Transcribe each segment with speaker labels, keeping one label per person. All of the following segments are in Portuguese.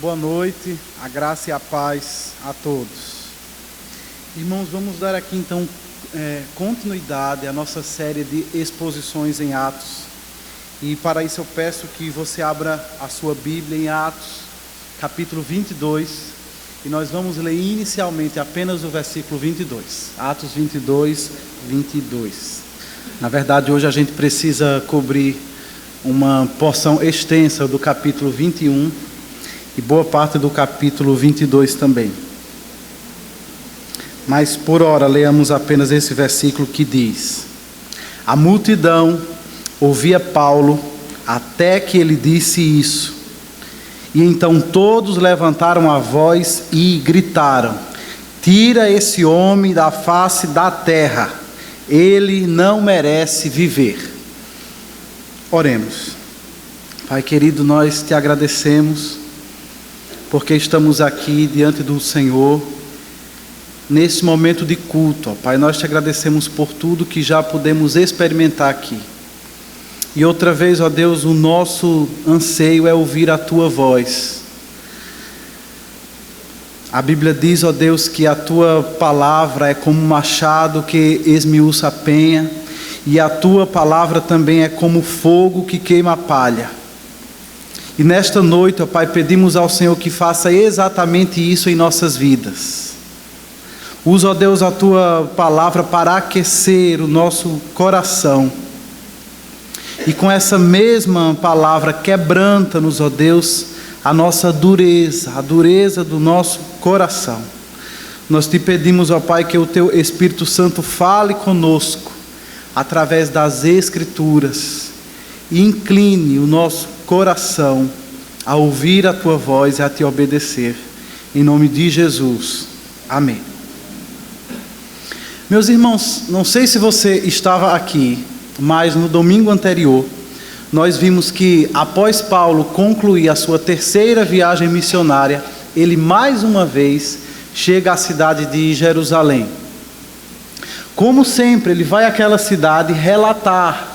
Speaker 1: Boa noite, a graça e a paz a todos. Irmãos, vamos dar aqui então continuidade à nossa série de exposições em Atos. E para isso eu peço que você abra a sua Bíblia em Atos, capítulo 22. E nós vamos ler inicialmente apenas o versículo 22. Atos 22, 22. Na verdade, hoje a gente precisa cobrir uma porção extensa do capítulo 21 e boa parte do capítulo 22 também. Mas por hora leamos apenas esse versículo que diz: a multidão ouvia Paulo até que ele disse isso. E então todos levantaram a voz e gritaram: tira esse homem da face da terra, ele não merece viver. Oremos. Pai querido, nós te agradecemos porque estamos aqui diante do Senhor nesse momento de culto. Ó Pai, nós te agradecemos por tudo que já pudemos experimentar aqui. E outra vez, ó Deus, o nosso anseio é ouvir a tua voz. A Bíblia diz, ó Deus, que a tua palavra é como um machado que esmiuça a penha, e a tua palavra também é como fogo que queima a palha. E nesta noite, ó Pai, pedimos ao Senhor que faça exatamente isso em nossas vidas. Usa, ó Deus, a tua palavra para aquecer o nosso coração. E com essa mesma palavra, quebranta-nos, ó Deus, a nossa dureza, a dureza do nosso coração. Nós te pedimos, ó Pai, que o teu Espírito Santo fale conosco através das Escrituras e incline o nosso coração a ouvir a tua voz e a te obedecer. Em nome de Jesus. Amém. Meus irmãos, não sei se você estava aqui, mas no domingo anterior, nós vimos que após Paulo concluir a sua terceira viagem missionária, ele mais uma vez chega à cidade de Jerusalém. Como sempre, ele vai àquela cidade relatar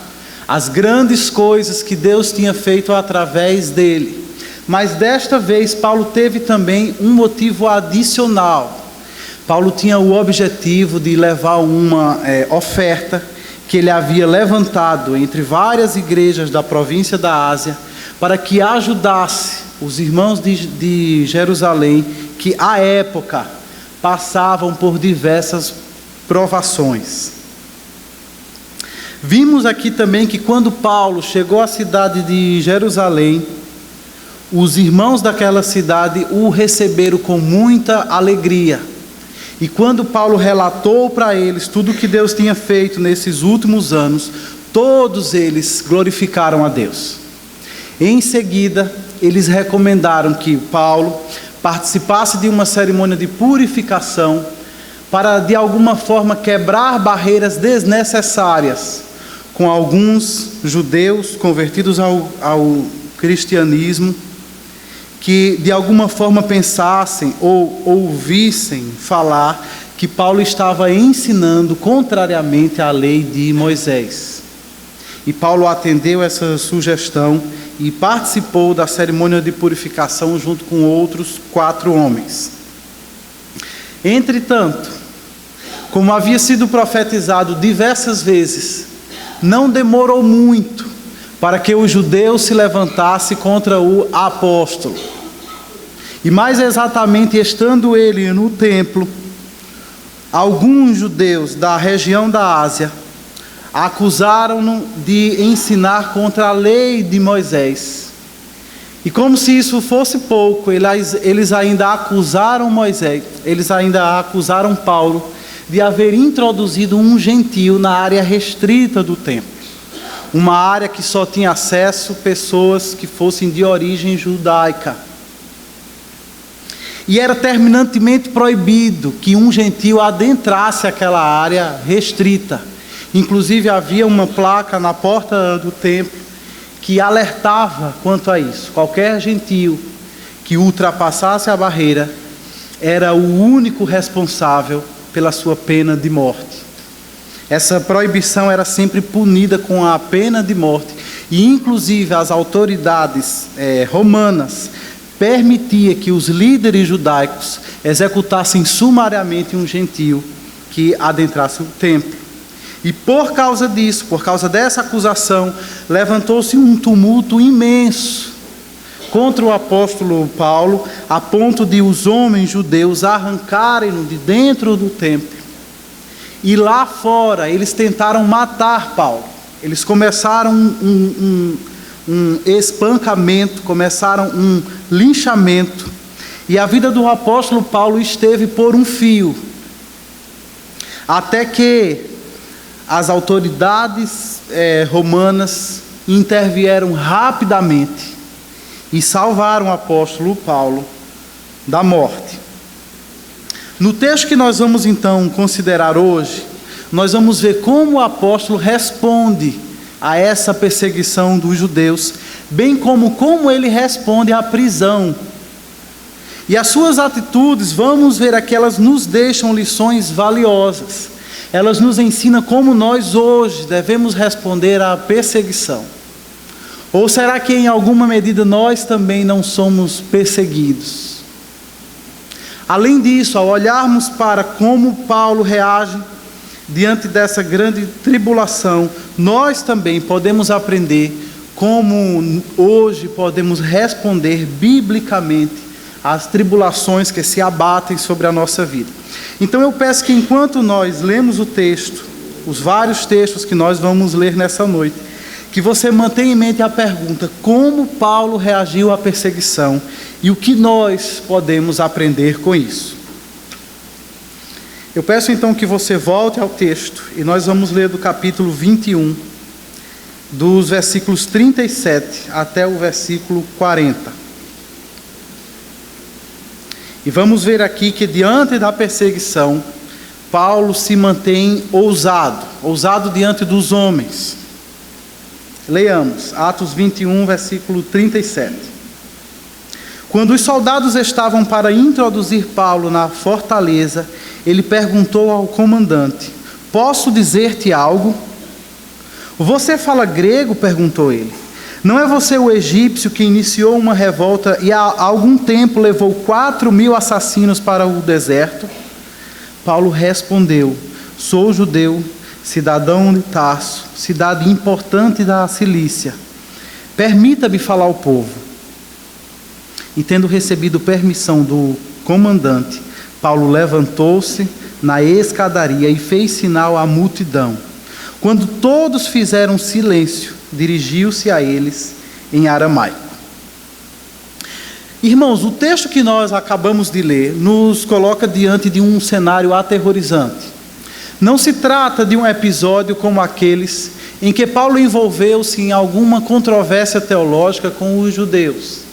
Speaker 1: as grandes coisas que Deus tinha feito através dele. Mas desta vez, Paulo teve também um motivo adicional. Paulo tinha o objetivo de levar uma oferta que ele havia levantado entre várias igrejas da província da Ásia, para que ajudasse os irmãos de Jerusalém, que à época passavam por diversas provações. Vimos aqui também que quando Paulo chegou à cidade de Jerusalém, os irmãos daquela cidade o receberam com muita alegria. E quando Paulo relatou para eles tudo o que Deus tinha feito nesses últimos anos, todos eles glorificaram a Deus. Em seguida, eles recomendaram que Paulo participasse de uma cerimônia de purificação para, de alguma forma, quebrar barreiras desnecessárias com alguns judeus convertidos ao cristianismo, que de alguma forma pensassem ou ouvissem falar que Paulo estava ensinando contrariamente à lei de Moisés. E Paulo atendeu essa sugestão e participou da cerimônia de purificação junto com outros 4 homens. Entretanto, como havia sido profetizado diversas vezes, não demorou muito para que o judeu se levantasse contra o apóstolo. E mais exatamente, estando ele no templo, alguns judeus da região da Ásia acusaram-no de ensinar contra a lei de Moisés. E como se isso fosse pouco, eles ainda acusaram Paulo de haver introduzido um gentio na área restrita do templo. Uma área que só tinha acesso pessoas que fossem de origem judaica. E era terminantemente proibido que um gentio adentrasse aquela área restrita. Inclusive havia uma placa na porta do templo que alertava quanto a isso. Qualquer gentio que ultrapassasse a barreira era o único responsável pela sua pena de morte. Essa proibição era sempre punida com a pena de morte. E inclusive as autoridades romanas permitia que os líderes judaicos executassem sumariamente um gentio que adentrasse o templo. E por causa disso, por causa dessa acusação, levantou-se um tumulto imenso contra o apóstolo Paulo, a ponto de os homens judeus arrancarem-no de dentro do templo. E lá fora eles tentaram matar Paulo. Eles começaram um espancamento, começaram um linchamento. E a vida do apóstolo Paulo esteve por um fio. Até que as autoridades romanas intervieram rapidamente e salvaram o apóstolo Paulo da morte. No texto que nós vamos então considerar hoje, nós vamos ver como o apóstolo responde a essa perseguição dos judeus, bem como ele responde à prisão. E as suas atitudes, vamos ver aqui, elas nos deixam lições valiosas. Elas nos ensinam como nós hoje devemos responder à perseguição. Ou será que em alguma medida nós também não somos perseguidos? Além disso, ao olharmos para como Paulo reage diante dessa grande tribulação, nós também podemos aprender como hoje podemos responder biblicamente às tribulações que se abatem sobre a nossa vida. Então eu peço que enquanto nós lemos o texto, os vários textos que nós vamos ler nessa noite, que você mantenha em mente a pergunta: como Paulo reagiu à perseguição e o que nós podemos aprender com isso? Eu peço então que você volte ao texto e nós vamos ler do capítulo 21, dos versículos 37 até o versículo 40. E vamos ver aqui que diante da perseguição, Paulo se mantém ousado diante dos homens. Leiamos, Atos 21, versículo 37. Quando os soldados estavam para introduzir Paulo na fortaleza, ele perguntou ao comandante: posso dizer-te algo? Você fala grego? Perguntou ele. Não é você o egípcio que iniciou uma revolta e há algum tempo levou 4.000 assassinos para o deserto? Paulo respondeu: sou judeu, cidadão de Tarso, cidade importante da Cilícia. Permita-me falar ao povo. E tendo recebido permissão do comandante, Paulo levantou-se na escadaria e fez sinal à multidão. Quando todos fizeram silêncio, dirigiu-se a eles em aramaico. Irmãos, o texto que nós acabamos de ler nos coloca diante de um cenário aterrorizante. Não se trata de um episódio como aqueles em que Paulo envolveu-se em alguma controvérsia teológica com os judeus.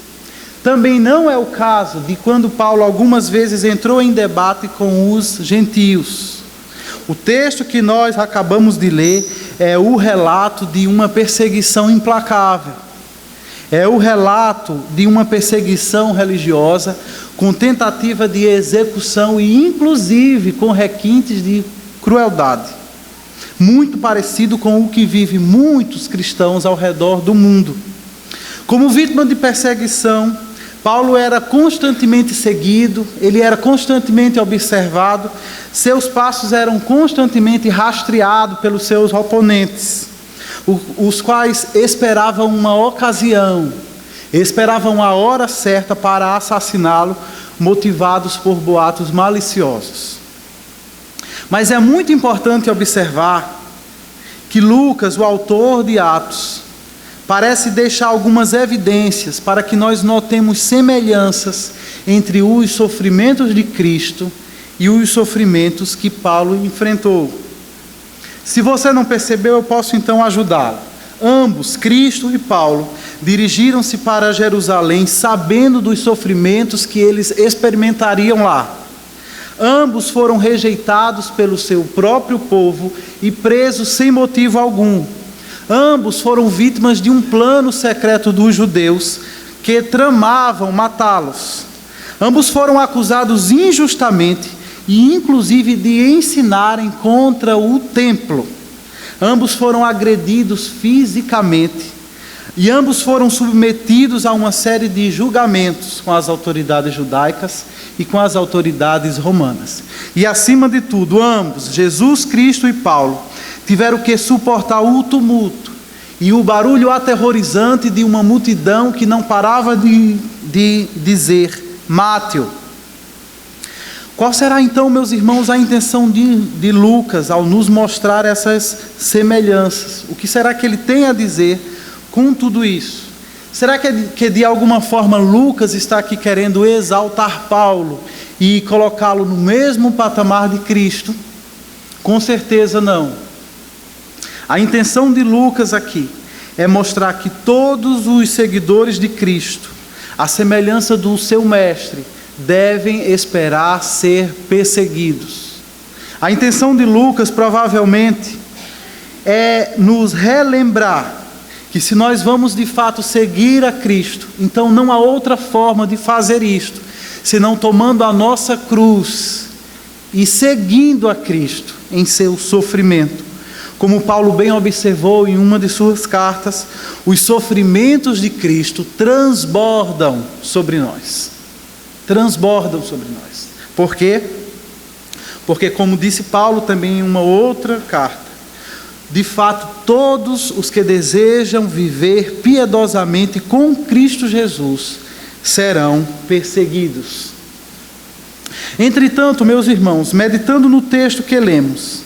Speaker 1: Também não é o caso de quando Paulo algumas vezes entrou em debate com os gentios. O texto que nós acabamos de ler é o relato de uma perseguição implacável. É o relato de uma perseguição religiosa com tentativa de execução e inclusive com requintes de crueldade. Muito parecido com o que vivem muitos cristãos ao redor do mundo. Como vítima de perseguição, Paulo era constantemente seguido, ele era constantemente observado, seus passos eram constantemente rastreados pelos seus oponentes, os quais esperavam uma ocasião, esperavam a hora certa para assassiná-lo, motivados por boatos maliciosos. Mas é muito importante observar que Lucas, o autor de Atos, parece deixar algumas evidências para que nós notemos semelhanças entre os sofrimentos de Cristo e os sofrimentos que Paulo enfrentou. Se você não percebeu, eu posso então ajudá-lo. Ambos, Cristo e Paulo, dirigiram-se para Jerusalém sabendo dos sofrimentos que eles experimentariam lá. Ambos foram rejeitados pelo seu próprio povo e presos sem motivo algum. Ambos foram vítimas de um plano secreto dos judeus que tramavam matá-los. Ambos foram acusados injustamente e inclusive de ensinarem contra o templo. Ambos foram agredidos fisicamente. E ambos foram submetidos a uma série de julgamentos com as autoridades judaicas e com as autoridades romanas. E acima de tudo, ambos, Jesus Cristo e Paulo, tiveram que suportar o tumulto e o barulho aterrorizante de uma multidão que não parava de dizer: mate-o. Qual será então, meus irmãos, a intenção de Lucas ao nos mostrar essas semelhanças? O que será que ele tem a dizer com tudo isso? Será que de alguma forma Lucas está aqui querendo exaltar Paulo e colocá-lo no mesmo patamar de Cristo? Com certeza não. A intenção de Lucas aqui é mostrar que todos os seguidores de Cristo, à semelhança do seu mestre, devem esperar ser perseguidos. A intenção de Lucas provavelmente é nos relembrar que se nós vamos de fato seguir a Cristo, então não há outra forma de fazer isto, senão tomando a nossa cruz e seguindo a Cristo em seu sofrimento. Como Paulo bem observou em uma de suas cartas, os sofrimentos de Cristo transbordam sobre nós. Transbordam sobre nós. Por quê? Porque, como disse Paulo também em uma outra carta, de fato, todos os que desejam viver piedosamente com Cristo Jesus serão perseguidos. Entretanto, meus irmãos, meditando no texto que lemos,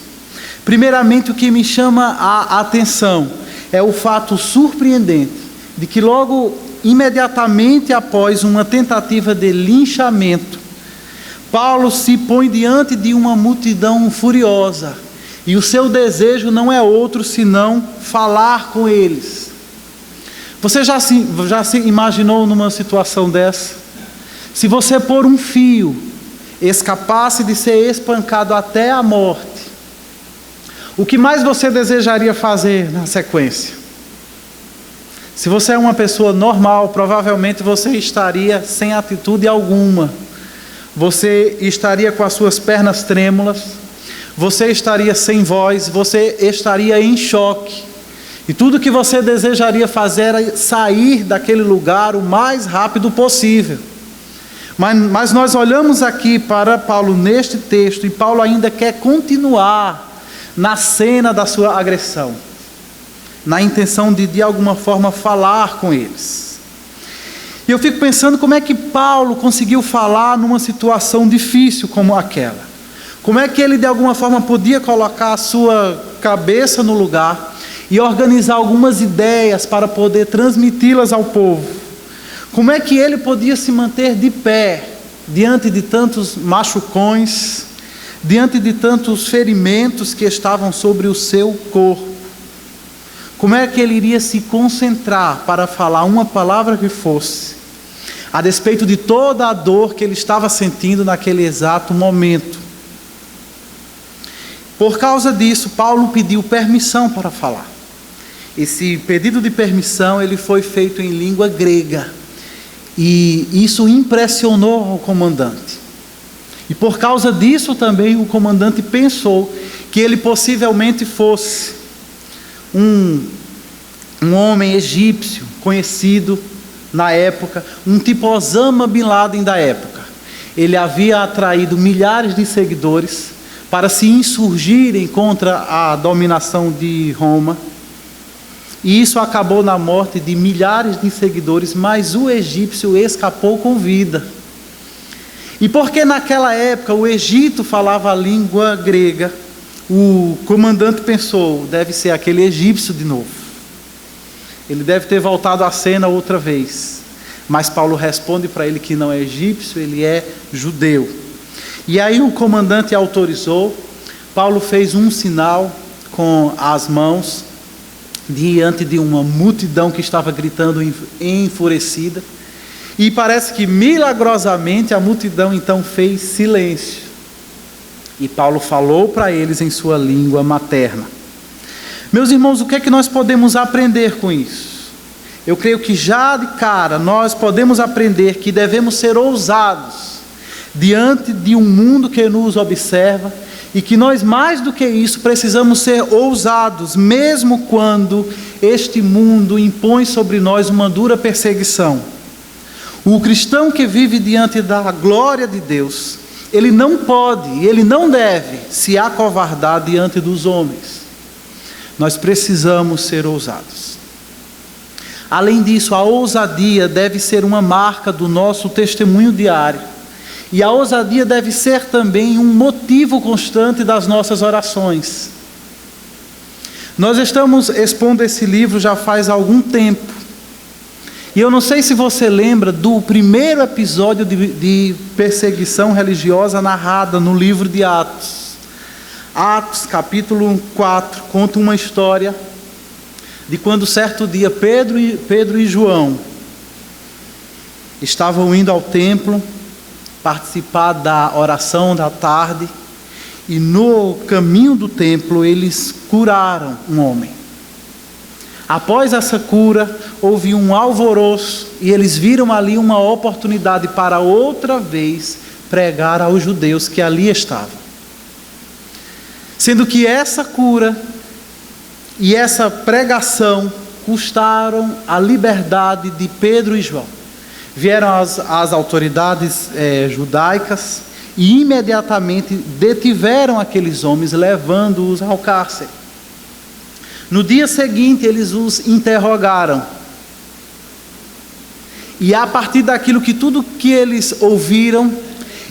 Speaker 1: primeiramente o que me chama a atenção é o fato surpreendente de que logo imediatamente após uma tentativa de linchamento, Paulo se põe diante de uma multidão furiosa e o seu desejo não é outro senão falar com eles. Você já se imaginou numa situação dessa? Se você por um fio escapasse de ser espancado até a morte, o que mais você desejaria fazer na sequência? Se você é uma pessoa normal, provavelmente você estaria sem atitude alguma. Você estaria com as suas pernas trêmulas, você estaria sem voz, você estaria em choque. E tudo que você desejaria fazer era sair daquele lugar o mais rápido possível. Mas nós olhamos aqui para Paulo neste texto e Paulo ainda quer continuar na cena da sua agressão, na intenção de alguma forma falar com eles. E eu fico pensando como é que Paulo conseguiu falar numa situação difícil como aquela. Como é que ele de alguma forma podia colocar a sua cabeça no lugar e organizar algumas ideias para poder transmiti-las ao povo. Como é que ele podia se manter de pé diante de tantos machucões, diante de tantos ferimentos que estavam sobre o seu corpo? Como é que ele iria se concentrar para falar uma palavra que fosse, a despeito de toda a dor que ele estava sentindo naquele exato momento? Por causa disso, Paulo pediu permissão para falar. Esse pedido de permissão ele foi feito em língua grega. E isso impressionou o comandante. E por causa disso também o comandante pensou que ele possivelmente fosse um homem egípcio conhecido na época, um tipo Osama Bin Laden da época. Ele havia atraído milhares de seguidores para se insurgirem contra a dominação de Roma. E isso acabou na morte de milhares de seguidores, mas o egípcio escapou com vida. E porque naquela época o Egito falava a língua grega, o comandante pensou, deve ser aquele egípcio de novo. Ele deve ter voltado à cena outra vez. Mas Paulo responde para ele que não é egípcio, ele é judeu. E aí o comandante autorizou, Paulo fez um sinal com as mãos, diante de uma multidão que estava gritando enfurecida. E parece que milagrosamente a multidão então fez silêncio. E Paulo falou para eles em sua língua materna. Meus irmãos, o que é que nós podemos aprender com isso? Eu creio que já de cara nós podemos aprender que devemos ser ousados diante de um mundo que nos observa, e que nós, mais do que isso, precisamos ser ousados, mesmo quando este mundo impõe sobre nós uma dura perseguição. O cristão que vive diante da glória de Deus, ele não pode, ele não deve se acovardar diante dos homens. Nós precisamos ser ousados. Além disso, a ousadia deve ser uma marca do nosso testemunho diário. E a ousadia deve ser também um motivo constante das nossas orações. Nós estamos expondo esse livro já faz algum tempo. E eu não sei se você lembra do primeiro episódio de perseguição religiosa narrada no livro de Atos. Atos, capítulo 4, conta uma história de quando certo dia Pedro e João estavam indo ao templo participar da oração da tarde, e no caminho do templo eles curaram um homem. Após essa cura, houve um alvoroço e eles viram ali uma oportunidade para outra vez pregar aos judeus que ali estavam. Sendo que essa cura e essa pregação custaram a liberdade de Pedro e João. Vieram as autoridades judaicas e imediatamente detiveram aqueles homens, levando-os ao cárcere. No dia seguinte, eles os interrogaram. E a partir daquilo que tudo que eles ouviram,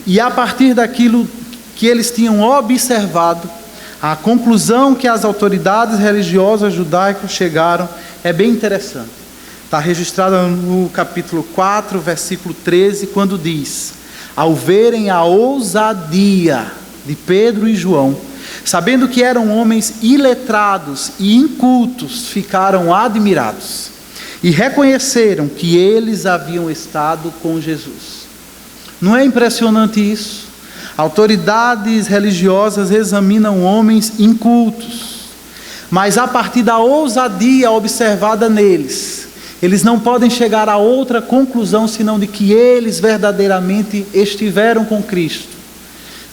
Speaker 1: e a partir daquilo que eles tinham observado, a conclusão que as autoridades religiosas judaicas chegaram é bem interessante. Está registrada no capítulo 4, versículo 13, quando diz: ao verem a ousadia de Pedro e João, sabendo que eram homens iletrados e incultos, ficaram admirados e reconheceram que eles haviam estado com Jesus. Não é impressionante isso? Autoridades religiosas examinam homens incultos, mas a partir da ousadia observada neles, eles não podem chegar a outra conclusão senão de que eles verdadeiramente estiveram com Cristo,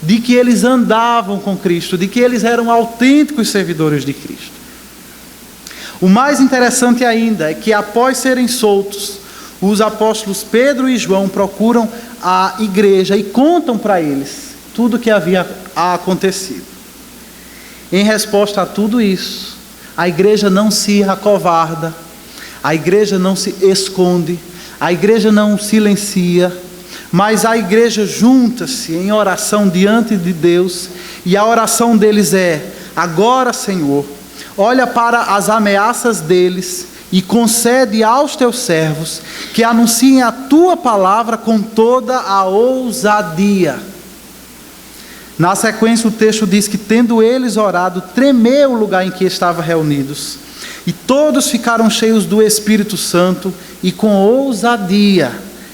Speaker 1: de que eles andavam com Cristo, de que eles eram autênticos servidores de Cristo. O mais interessante ainda é que, após serem soltos, os apóstolos Pedro e João procuram a igreja e contam para eles tudo o que havia acontecido. Em resposta a tudo isso, a igreja não se acovarda, a igreja não se esconde, a igreja não silencia, mas a igreja junta-se em oração diante de Deus, e a oração deles é: agora, Senhor, olha para as ameaças deles e concede aos teus servos que anunciem a tua palavra com toda a ousadia. Na sequência, o texto diz que, tendo eles orado, tremeu o lugar em que estavam reunidos, e todos ficaram cheios do Espírito Santo e com ousadia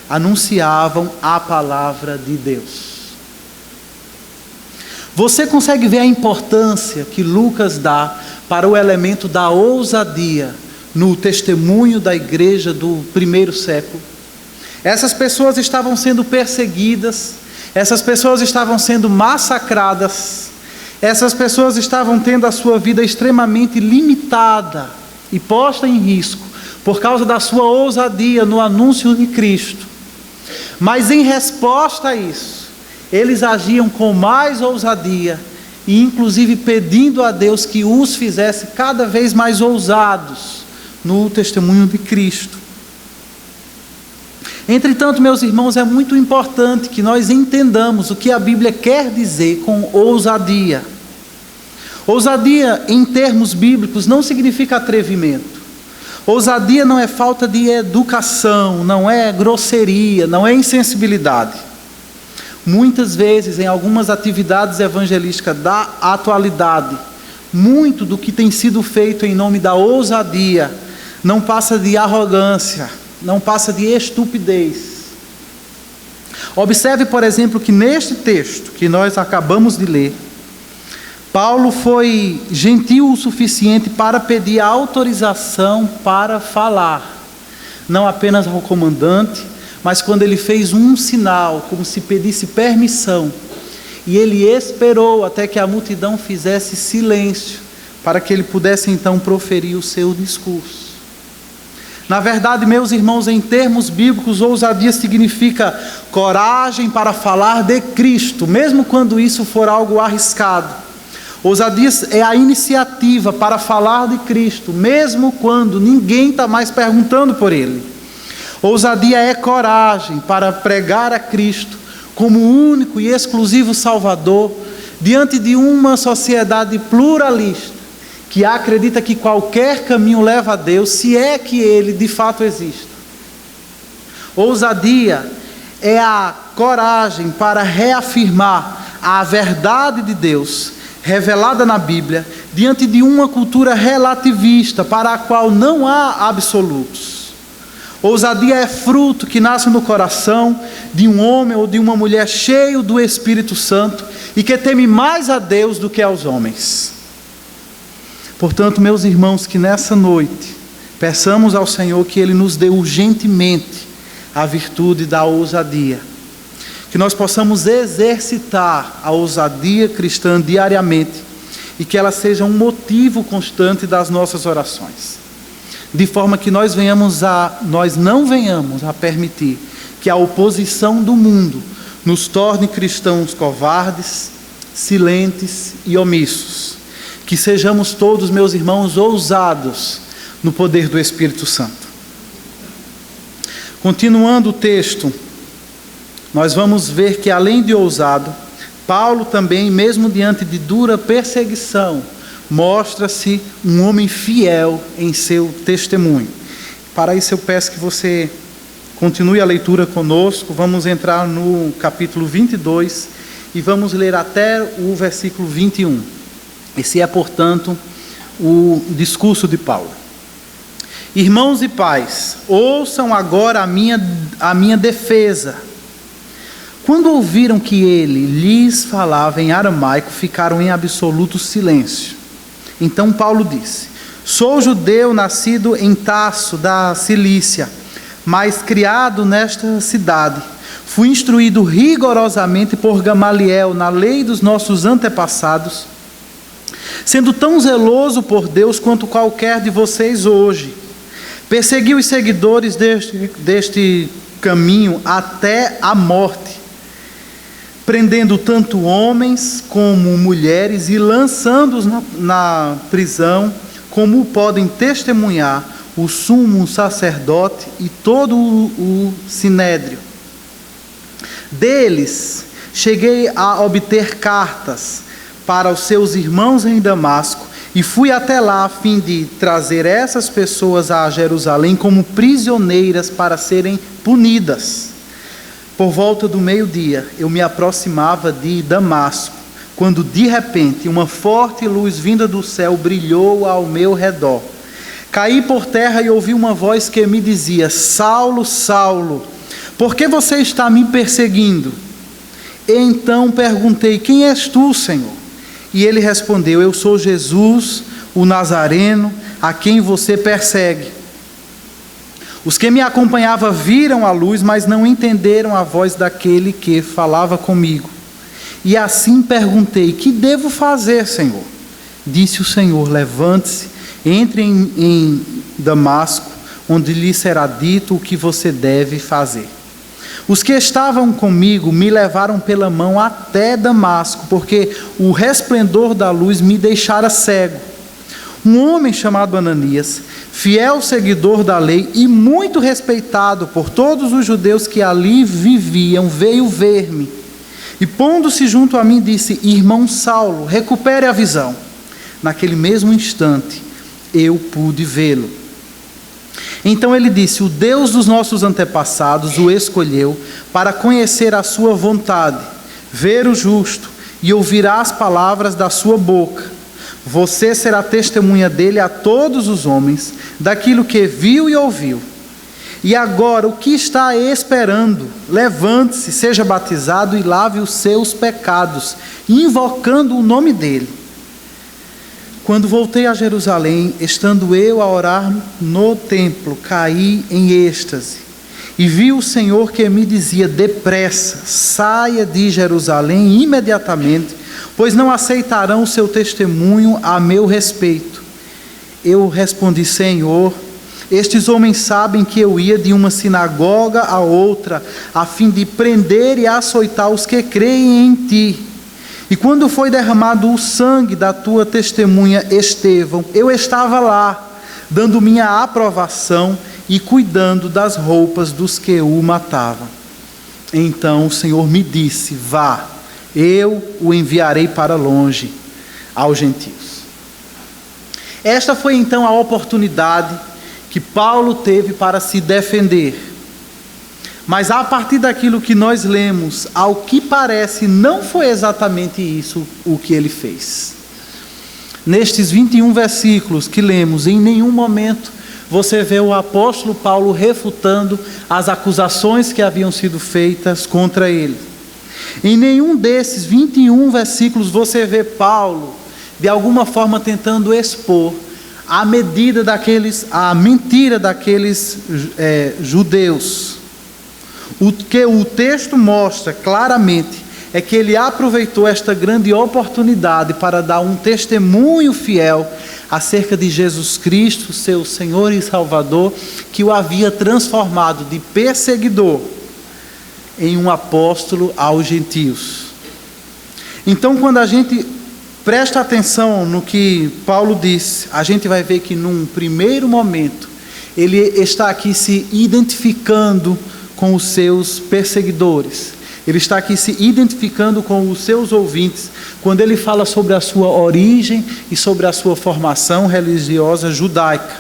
Speaker 1: anunciavam a palavra de Deus. Você consegue ver a importância que Lucas dá para o elemento da ousadia no testemunho da igreja do primeiro século? Essas pessoas estavam sendo perseguidas, essas pessoas estavam sendo massacradas, essas pessoas estavam tendo a sua vida extremamente limitada e posta em risco por causa da sua ousadia no anúncio de Cristo. Mas em resposta a isso, eles agiam com mais ousadia e inclusive pedindo a Deus que os fizesse cada vez mais ousados no testemunho de Cristo. Entretanto, meus irmãos, é muito importante que nós entendamos o que a Bíblia quer dizer com ousadia. Ousadia, em termos bíblicos, não significa atrevimento. Ousadia não é falta de educação, não é grosseria, não é insensibilidade. Muitas vezes, em algumas atividades evangelísticas da atualidade, muito do que tem sido feito em nome da ousadia não passa de arrogância, não passa de estupidez. Observe, por exemplo, que neste texto que nós acabamos de ler, Paulo foi gentil o suficiente para pedir autorização para falar, não apenas ao comandante, mas quando ele fez um sinal, como se pedisse permissão, e ele esperou até que a multidão fizesse silêncio, para que ele pudesse então proferir o seu discurso. Na verdade, meus irmãos, em termos bíblicos, ousadia significa coragem para falar de Cristo, mesmo quando isso for algo arriscado. Ousadia é a iniciativa para falar de Cristo, mesmo quando ninguém está mais perguntando por Ele. Ousadia é coragem para pregar a Cristo como único e exclusivo Salvador, diante de uma sociedade pluralista, que acredita que qualquer caminho leva a Deus, se é que Ele de fato existe. Ousadia é a coragem para reafirmar a verdade de Deus, revelada na Bíblia, diante de uma cultura relativista, para a qual não há absolutos. Ousadia é fruto que nasce no coração de um homem ou de uma mulher cheio do Espírito Santo e que teme mais a Deus do que aos homens. Portanto, meus irmãos, que nessa noite peçamos ao Senhor que Ele nos dê urgentemente a virtude da ousadia, que nós possamos exercitar a ousadia cristã diariamente e que ela seja um motivo constante das nossas orações, de forma que nós não venhamos a permitir que a oposição do mundo nos torne cristãos covardes, silentes e omissos. Que sejamos todos, meus irmãos, ousados no poder do Espírito Santo. Continuando o texto, nós vamos ver que além de ousado, Paulo também, mesmo diante de dura perseguição, mostra-se um homem fiel em seu testemunho. Para isso eu peço que você continue a leitura conosco. Vamos entrar no capítulo 22 e vamos ler até o versículo 21. Esse é, portanto, o discurso de Paulo. Irmãos e pais, ouçam agora a minha defesa. Quando ouviram que ele lhes falava em aramaico, ficaram em absoluto silêncio. Então Paulo disse: sou judeu, nascido em Tarso, da Cilícia, mas criado nesta cidade. Fui instruído rigorosamente por Gamaliel na lei dos nossos antepassados, sendo tão zeloso por Deus quanto qualquer de vocês hoje. Persegui os seguidores deste caminho até a morte, prendendo tanto homens como mulheres e lançando-os na prisão, como podem testemunhar o sumo sacerdote e todo o sinédrio. Deles cheguei a obter cartas para os seus irmãos em Damasco, e fui até lá a fim de trazer essas pessoas a Jerusalém como prisioneiras para serem punidas. Por volta do meio-dia, eu me aproximava de Damasco, quando de repente uma forte luz vinda do céu brilhou ao meu redor. Caí por terra e ouvi uma voz que me dizia: Saulo, Saulo, por que você está me perseguindo? Então perguntei: quem és tu, Senhor? E ele respondeu: eu sou Jesus, o Nazareno, a quem você persegue. Os que me acompanhavam viram a luz, mas não entenderam a voz daquele que falava comigo. E assim perguntei: que devo fazer, Senhor? Disse o Senhor: levante-se, entre em Damasco, onde lhe será dito o que você deve fazer. Os que estavam comigo me levaram pela mão até Damasco, porque o resplendor da luz me deixara cego. Um homem chamado Ananias, fiel seguidor da lei e muito respeitado por todos os judeus que ali viviam, veio ver-me. E pondo-se junto a mim, disse: irmão Saulo, recupere a visão. Naquele mesmo instante, eu pude vê-lo. Então ele disse: o Deus dos nossos antepassados o escolheu para conhecer a sua vontade, ver o justo e ouvirá as palavras da sua boca. Você será testemunha dele a todos os homens, daquilo que viu e ouviu. E agora, o que está esperando? Levante-se, seja batizado e lave os seus pecados, invocando o nome dele. Quando voltei a Jerusalém, estando eu a orar no templo, caí em êxtase E vi o Senhor que me dizia: depressa, saia de Jerusalém imediatamente, pois não aceitarão o seu testemunho a meu respeito. Eu respondi: Senhor, estes homens sabem que eu ia de uma sinagoga a outra, a fim de prender e açoitar os que creem em ti. E quando foi derramado o sangue da tua testemunha Estevão, eu estava lá, dando minha aprovação e cuidando das roupas dos que o matavam. Então o Senhor me disse: vá, eu o enviarei para longe, aos gentios. Esta foi então a oportunidade que Paulo teve para se defender. Mas a partir daquilo que nós lemos, ao que parece, não foi exatamente isso o que ele fez. Nestes 21 versículos que lemos, em nenhum momento você vê o apóstolo Paulo refutando as acusações que haviam sido feitas contra ele. Em nenhum desses 21 versículos você vê Paulo, de alguma forma, tentando expor a mentira daqueles judeus. O que o texto mostra claramente é que ele aproveitou esta grande oportunidade para dar um testemunho fiel acerca de Jesus Cristo, seu Senhor e Salvador, que o havia transformado de perseguidor em um apóstolo aos gentios. Então, quando a gente presta atenção no que Paulo disse, a gente vai ver que num primeiro momento ele está aqui se identificando com os seus perseguidores. Ele está aqui se identificando com os seus ouvintes, quando ele fala sobre a sua origem e sobre a sua formação religiosa judaica.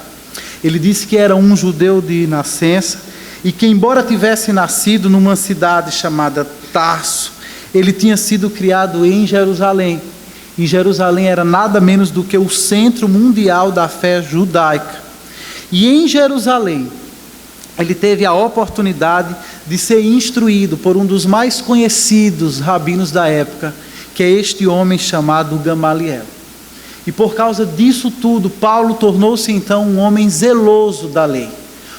Speaker 1: Ele disse que era um judeu de nascença e que, embora tivesse nascido numa cidade chamada Tarso, ele tinha sido criado em Jerusalém. E Jerusalém era nada menos do que o centro mundial da fé judaica. E em Jerusalém, ele teve a oportunidade de ser instruído por um dos mais conhecidos rabinos da época, que é este homem chamado Gamaliel. E por causa disso tudo, Paulo tornou-se então um homem zeloso da lei,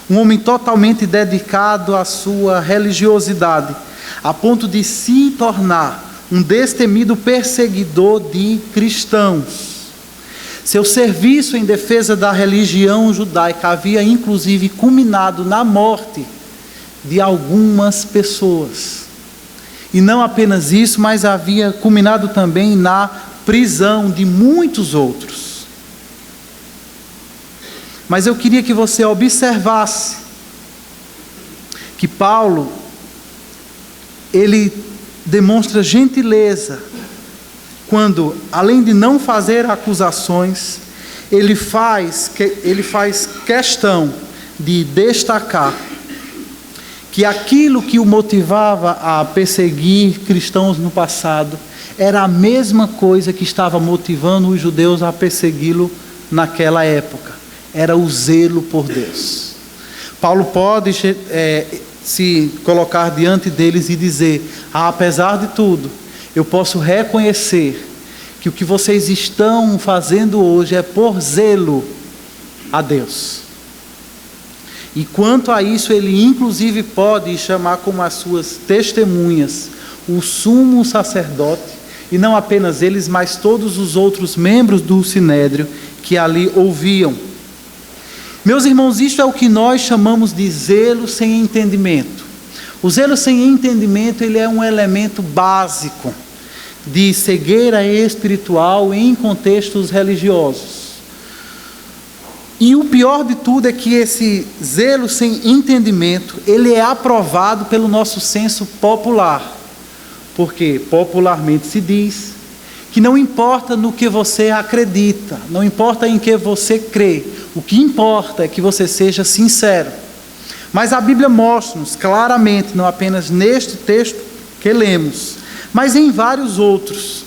Speaker 1: um homem totalmente dedicado à sua religiosidade, a ponto de se tornar um destemido perseguidor de cristãos. Seu serviço em defesa da religião judaica havia inclusive culminado na morte de algumas pessoas. E não apenas isso, mas havia culminado também na prisão de muitos outros. Mas eu queria que você observasse que Paulo, ele demonstra gentileza quando, além de não fazer acusações, ele faz questão de destacar que aquilo que o motivava a perseguir cristãos no passado era a mesma coisa que estava motivando os judeus a persegui-lo naquela época. Era o zelo por Deus. Paulo pode se colocar diante deles e dizer: apesar de tudo, eu posso reconhecer que o que vocês estão fazendo hoje é por zelo a Deus. E quanto a isso, ele inclusive pode chamar como as suas testemunhas o sumo sacerdote, e não apenas eles, mas todos os outros membros do sinédrio que ali ouviam. Meus irmãos, isto é o que nós chamamos de zelo sem entendimento. O zelo sem entendimento, ele é um elemento básico de cegueira espiritual em contextos religiosos. E o pior de tudo é que esse zelo sem entendimento, ele é aprovado pelo nosso senso popular. Porque popularmente se diz que não importa no que você acredita, não importa em que você crê, o que importa é que você seja sincero. Mas a Bíblia mostra-nos claramente, não apenas neste texto que lemos, mas em vários outros,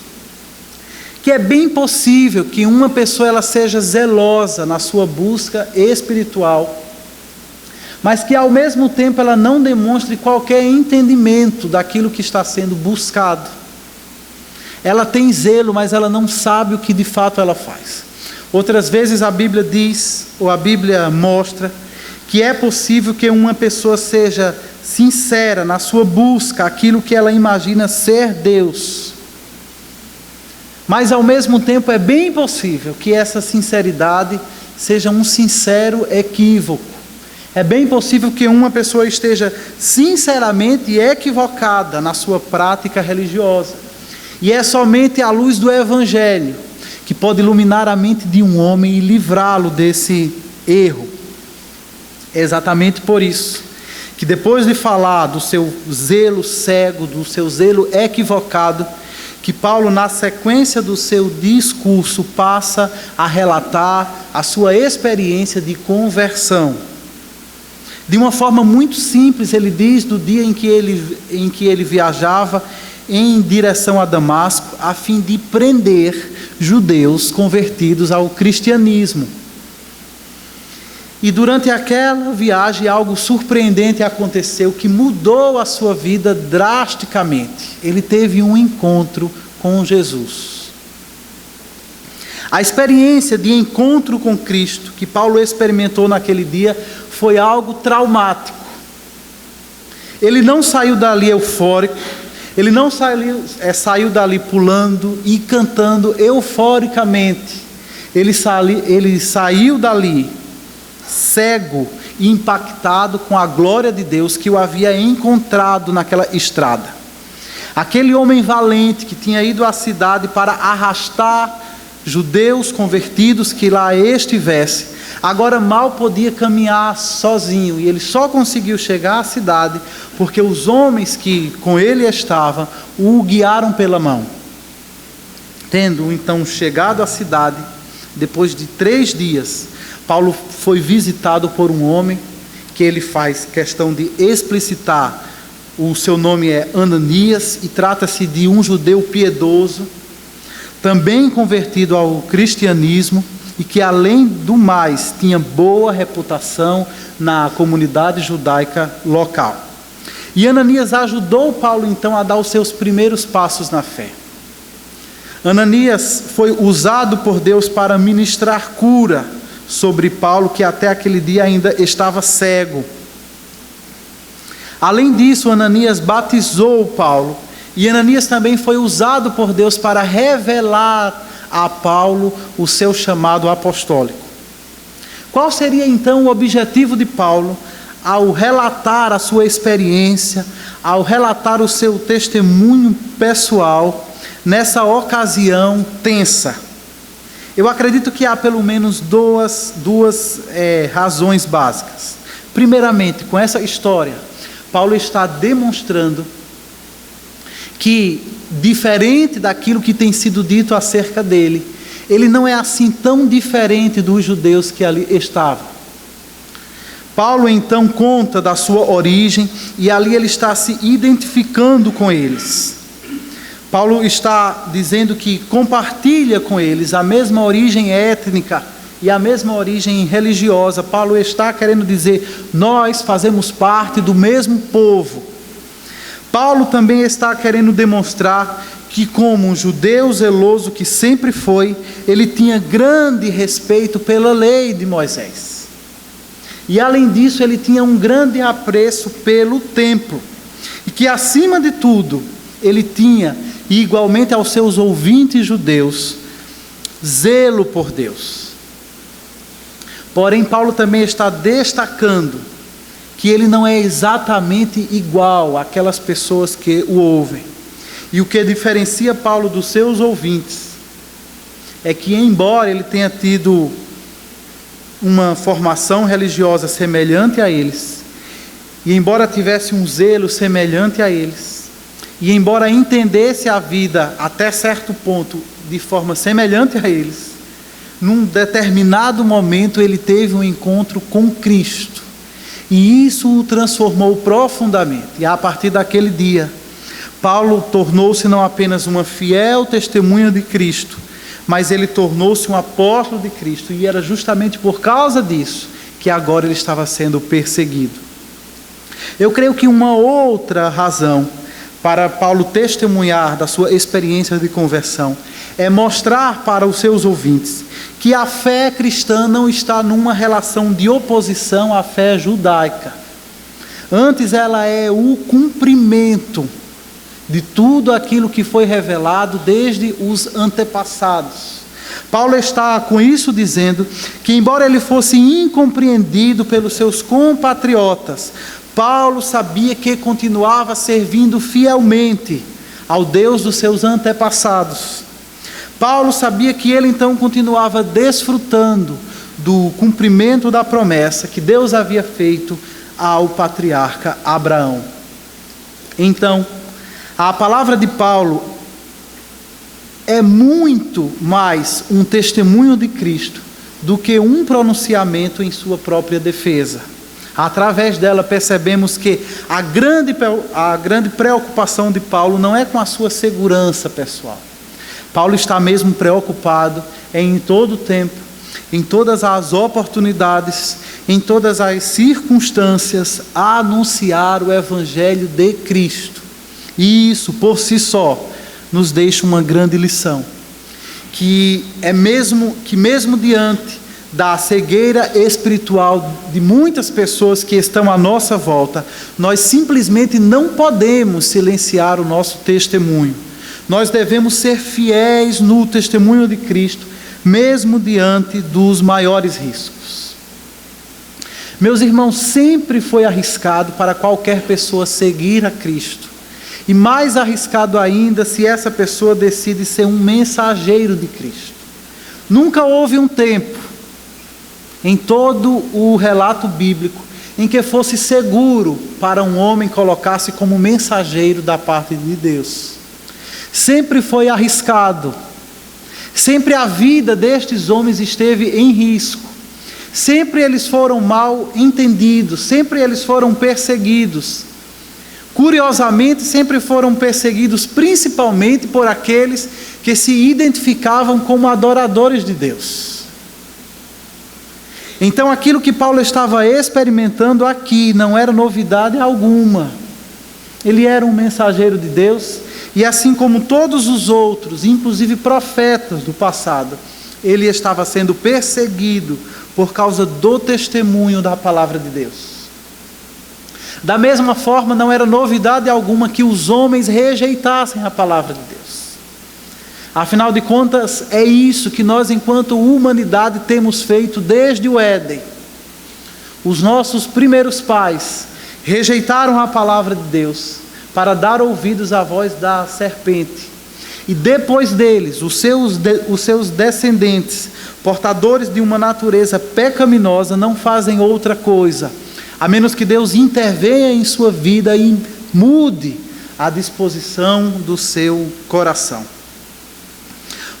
Speaker 1: que é bem possível que uma pessoa ela seja zelosa na sua busca espiritual, mas que ao mesmo tempo ela não demonstre qualquer entendimento daquilo que está sendo buscado. Ela tem zelo, mas ela não sabe o que de fato ela faz. Outras vezes a Bíblia diz, ou a Bíblia mostra, que é possível que uma pessoa seja sincera na sua busca, aquilo que ela imagina ser Deus. Mas ao mesmo tempo é bem possível que essa sinceridade seja um sincero equívoco. É bem possível que uma pessoa esteja sinceramente equivocada na sua prática religiosa. E é somente a luz do Evangelho que pode iluminar a mente de um homem e livrá-lo desse erro. É exatamente por isso que depois de falar do seu zelo cego, do seu zelo equivocado, que Paulo, na sequência do seu discurso, passa a relatar a sua experiência de conversão. De uma forma muito simples, ele diz do dia em que ele viajava em direção a Damasco, a fim de prender judeus convertidos ao cristianismo. E durante aquela viagem, algo surpreendente aconteceu que mudou a sua vida drasticamente. Ele teve um encontro com Jesus. A experiência de encontro com Cristo que Paulo experimentou naquele dia foi algo traumático. Ele não saiu dali eufórico, ele não saiu dali pulando e cantando euforicamente. Ele saiu dali cego e impactado com a glória de Deus que o havia encontrado naquela estrada. Aquele homem valente que tinha ido à cidade para arrastar judeus convertidos que lá estivessem, agora mal podia caminhar sozinho, e ele só conseguiu chegar à cidade porque os homens que com ele estavam o guiaram pela mão. Tendo então chegado à cidade, depois de 3 dias, Paulo foi visitado por um homem que ele faz questão de explicitar. O seu nome é Ananias e trata-se de um judeu piedoso, também convertido ao cristianismo e que, além do mais, tinha boa reputação na comunidade judaica local. E Ananias ajudou Paulo então a dar os seus primeiros passos na fé. Ananias foi usado por Deus para ministrar cura sobre Paulo, que até aquele dia ainda estava cego. Além disso, Ananias batizou Paulo, e Ananias também foi usado por Deus para revelar a Paulo o seu chamado apostólico. Qual seria então o objetivo de Paulo ao relatar a sua experiência, ao relatar o seu testemunho pessoal nessa ocasião tensa? Eu acredito que há pelo menos duas razões básicas. Primeiramente, com essa história, Paulo está demonstrando que, diferente daquilo que tem sido dito acerca dele, ele não é assim tão diferente dos judeus que ali estavam. Paulo então conta da sua origem e ali ele está se identificando com eles. Paulo está dizendo que compartilha com eles a mesma origem étnica e a mesma origem religiosa. Paulo está querendo dizer, nós fazemos parte do mesmo povo. Paulo também está querendo demonstrar que, como um judeu zeloso que sempre foi, ele tinha grande respeito pela lei de Moisés. E além disso, ele tinha um grande apreço pelo templo. E que, acima de tudo, ele tinha, e igualmente aos seus ouvintes judeus, zelo por Deus. Porém, Paulo também está destacando que ele não é exatamente igual àquelas pessoas que o ouvem. E o que diferencia Paulo dos seus ouvintes é que, embora ele tenha tido uma formação religiosa semelhante a eles, e embora tivesse um zelo semelhante a eles, e embora entendesse a vida até certo ponto de forma semelhante a eles, num determinado momento ele teve um encontro com Cristo. E isso o transformou profundamente. E a partir daquele dia, Paulo tornou-se não apenas uma fiel testemunha de Cristo, mas ele tornou-se um apóstolo de Cristo. E era justamente por causa disso que agora ele estava sendo perseguido. Eu creio que uma outra razão para Paulo testemunhar da sua experiência de conversão, é mostrar para os seus ouvintes que a fé cristã não está numa relação de oposição à fé judaica. Antes, ela é o cumprimento de tudo aquilo que foi revelado desde os antepassados. Paulo está com isso dizendo que, embora ele fosse incompreendido pelos seus compatriotas, Paulo sabia que continuava servindo fielmente ao Deus dos seus antepassados. Paulo sabia que ele então continuava desfrutando do cumprimento da promessa que Deus havia feito ao patriarca Abraão. Então, a palavra de Paulo é muito mais um testemunho de Cristo do que um pronunciamento em sua própria defesa. Através dela percebemos que a grande preocupação de Paulo não é com a sua segurança pessoal. Paulo está mesmo preocupado em todo o tempo, em todas as oportunidades, em todas as circunstâncias, a anunciar o Evangelho de Cristo. E isso, por si só, nos deixa uma grande lição, que mesmo diante da cegueira espiritual de muitas pessoas que estão à nossa volta, nós simplesmente não podemos silenciar o nosso testemunho. Nós devemos ser fiéis no testemunho de Cristo, mesmo diante dos maiores riscos. Meus irmãos, sempre foi arriscado para qualquer pessoa seguir a Cristo. E mais arriscado ainda se essa pessoa decide ser um mensageiro de Cristo. Nunca houve um tempo, em todo o relato bíblico, em que fosse seguro para um homem colocar-se como mensageiro da parte de Deus. Sempre foi arriscado. Sempre a vida destes homens esteve em risco. Sempre eles foram mal entendidos. Sempre eles foram perseguidos. Curiosamente, sempre foram perseguidos principalmente por aqueles que se identificavam como adoradores de Deus. Então, aquilo que Paulo estava experimentando aqui não era novidade alguma. Ele era um mensageiro de Deus, e assim como todos os outros, inclusive profetas do passado, ele estava sendo perseguido por causa do testemunho da palavra de Deus. Da mesma forma, não era novidade alguma que os homens rejeitassem a palavra de Deus. Afinal de contas, é isso que nós, enquanto humanidade, temos feito desde o Éden. Os nossos primeiros pais rejeitaram a palavra de Deus para dar ouvidos à voz da serpente. E depois deles, os seus descendentes, portadores de uma natureza pecaminosa, não fazem outra coisa, a menos que Deus intervenha em sua vida e mude a disposição do seu coração.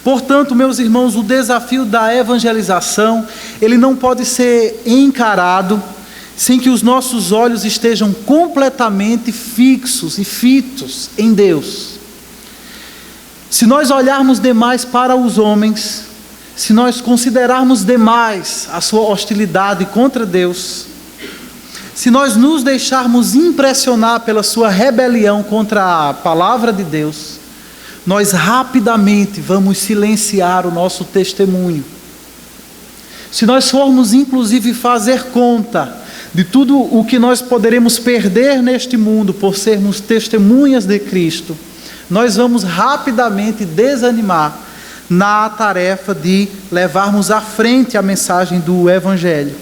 Speaker 1: Portanto, meus irmãos, o desafio da evangelização, ele não pode ser encarado sem que os nossos olhos estejam completamente fixos e fitos em Deus. Se nós olharmos demais para os homens, se nós considerarmos demais a sua hostilidade contra Deus, se nós nos deixarmos impressionar pela sua rebelião contra a palavra de Deus, nós rapidamente vamos silenciar o nosso testemunho. Se nós formos inclusive fazer conta de tudo o que nós poderemos perder neste mundo por sermos testemunhas de Cristo, nós vamos rapidamente desanimar na tarefa de levarmos à frente a mensagem do Evangelho.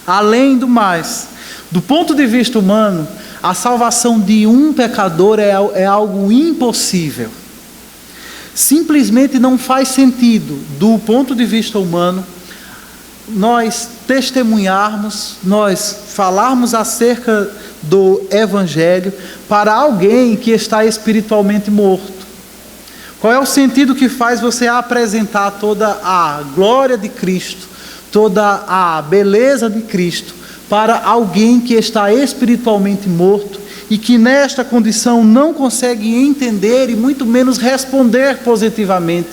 Speaker 1: Além do mais, do ponto de vista humano, a salvação de um pecador é algo impossível. Simplesmente não faz sentido, do ponto de vista humano, nós testemunharmos, nós falarmos acerca do Evangelho para alguém que está espiritualmente morto. Qual é o sentido que faz você apresentar toda a glória de Cristo, toda a beleza de Cristo para alguém que está espiritualmente morto e que nesta condição não consegue entender e muito menos responder positivamente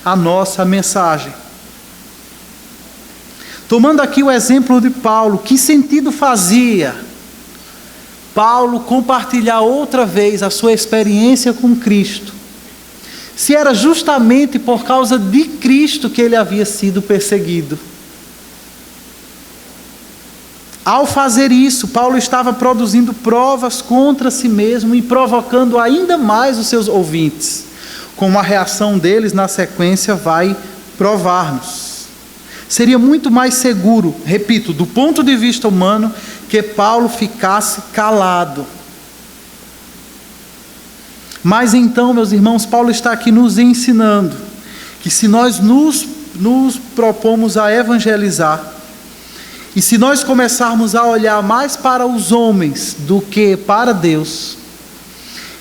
Speaker 1: a nossa mensagem? Tomando aqui o exemplo de Paulo, que sentido fazia Paulo compartilhar outra vez a sua experiência com Cristo, se era justamente por causa de Cristo que ele havia sido perseguido. Ao fazer isso, Paulo estava produzindo provas contra si mesmo e provocando ainda mais os seus ouvintes, como a reação deles na sequência vai provar-nos. Seria muito mais seguro, repito, do ponto de vista humano, que Paulo ficasse calado. Mas então, meus irmãos, Paulo está aqui nos ensinando que se nós nos propomos a evangelizar, e se nós começarmos a olhar mais para os homens do que para Deus,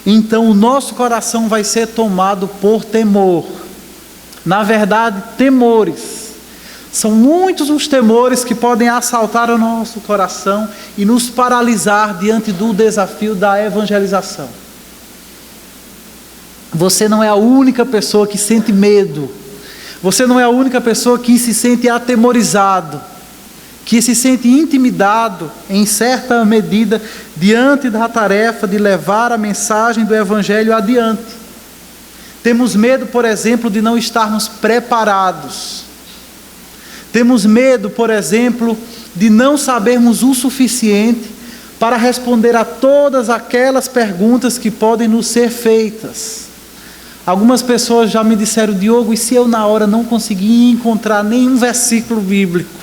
Speaker 1: então o nosso coração vai ser tomado por temor. Na verdade, temores. São muitos os temores que podem assaltar o nosso coração e nos paralisar diante do desafio da evangelização. Você não é a única pessoa que sente medo. Você não é a única pessoa que se sente atemorizado, que se sente intimidado em certa medida diante da tarefa de levar a mensagem do Evangelho adiante. Temos medo, por exemplo, de não estarmos preparados. Temos medo, por exemplo, de não sabermos o suficiente para responder a todas aquelas perguntas que podem nos ser feitas. Algumas pessoas já me disseram: Diogo, e se eu na hora não conseguir encontrar nenhum versículo bíblico?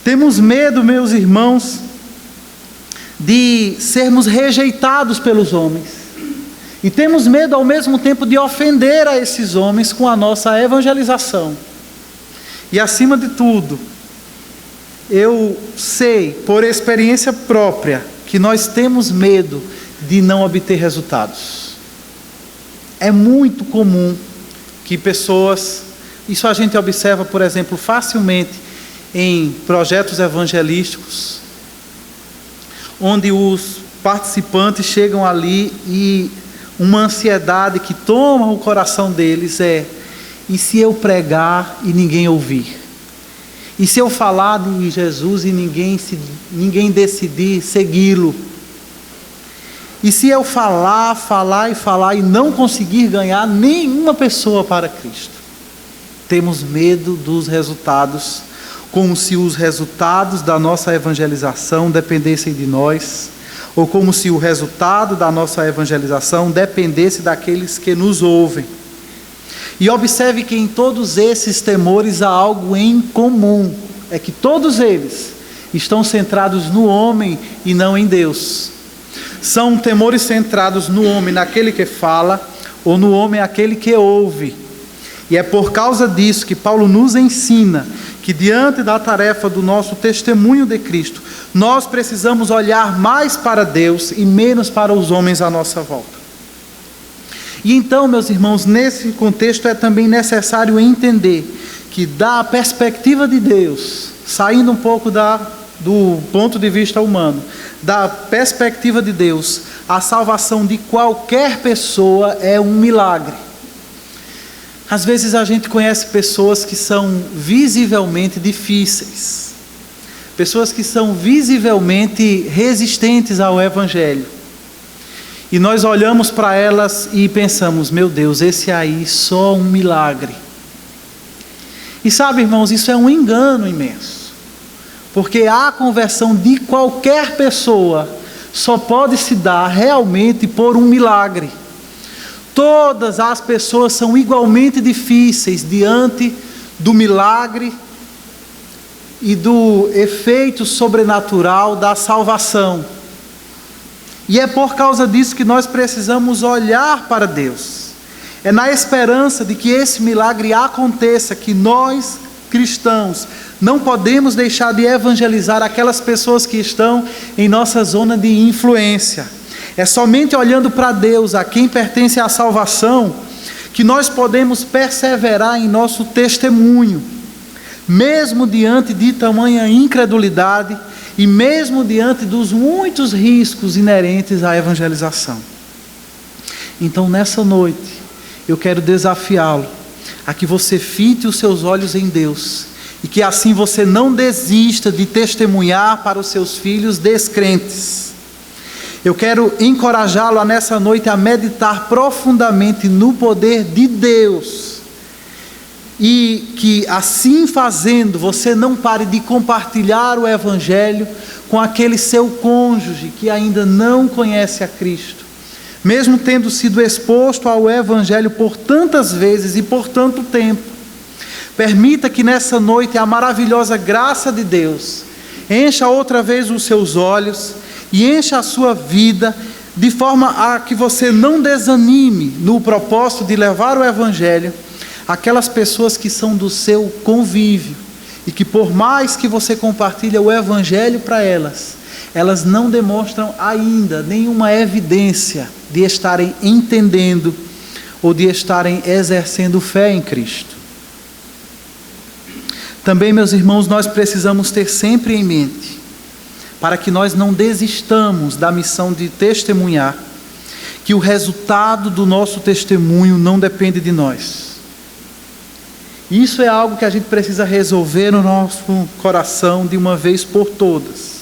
Speaker 1: Temos medo, meus irmãos, de sermos rejeitados pelos homens. E temos medo ao mesmo tempo de ofender a esses homens com a nossa evangelização. E acima de tudo, eu sei por experiência própria que nós temos medo de não obter resultados. É muito comum que pessoas, isso a gente observa, por exemplo, facilmente em projetos evangelísticos, onde os participantes chegam ali e uma ansiedade que toma o coração deles é: e se eu pregar e ninguém ouvir? E se eu falar de Jesus e ninguém decidir segui-lo? E se eu falar e não conseguir ganhar nenhuma pessoa para Cristo? Temos medo dos resultados, como se os resultados da nossa evangelização dependessem de nós, ou como se o resultado da nossa evangelização dependesse daqueles que nos ouvem. E observe que em todos esses temores há algo em comum, é que todos eles estão centrados no homem e não em Deus. São temores centrados no homem, naquele que fala, ou no homem, aquele que ouve. E é por causa disso que Paulo nos ensina que diante da tarefa do nosso testemunho de Cristo, nós precisamos olhar mais para Deus e menos para os homens à nossa volta. E então, meus irmãos, nesse contexto é também necessário entender que da perspectiva de Deus, saindo um pouco do ponto de vista humano, da perspectiva de Deus, a salvação de qualquer pessoa é um milagre. Às vezes a gente conhece pessoas que são visivelmente difíceis, pessoas que são visivelmente resistentes ao Evangelho. E nós olhamos para elas e pensamos: meu Deus, esse aí só um milagre. E sabe, irmãos, isso é um engano imenso. Porque a conversão de qualquer pessoa só pode se dar realmente por um milagre. Todas as pessoas são igualmente difíceis diante do milagre e do efeito sobrenatural da salvação. E é por causa disso que nós precisamos olhar para Deus. É na esperança de que esse milagre aconteça que nós, cristãos, não podemos deixar de evangelizar aquelas pessoas que estão em nossa zona de influência. É somente olhando para Deus, a quem pertence a salvação, que nós podemos perseverar em nosso testemunho, mesmo diante de tamanha incredulidade e mesmo diante dos muitos riscos inerentes à evangelização. Então, nessa noite, eu quero desafiá-lo a que você fite os seus olhos em Deus e que assim você não desista de testemunhar para os seus filhos descrentes. Eu quero encorajá-lo a nessa noite a meditar profundamente no poder de Deus. E que assim fazendo, você não pare de compartilhar o Evangelho com aquele seu cônjuge que ainda não conhece a Cristo. Mesmo tendo sido exposto ao Evangelho por tantas vezes e por tanto tempo. Permita que nessa noite a maravilhosa graça de Deus encha outra vez os seus olhos e encha a sua vida, de forma a que você não desanime no propósito de levar o Evangelho àquelas pessoas que são do seu convívio e que, por mais que você compartilhe o Evangelho para elas, elas não demonstram ainda nenhuma evidência de estarem entendendo ou de estarem exercendo fé em Cristo. Também, meus irmãos, nós precisamos ter sempre em mente, para que nós não desistamos da missão de testemunhar, que o resultado do nosso testemunho não depende de nós. Isso é algo que a gente precisa resolver no nosso coração de uma vez por todas.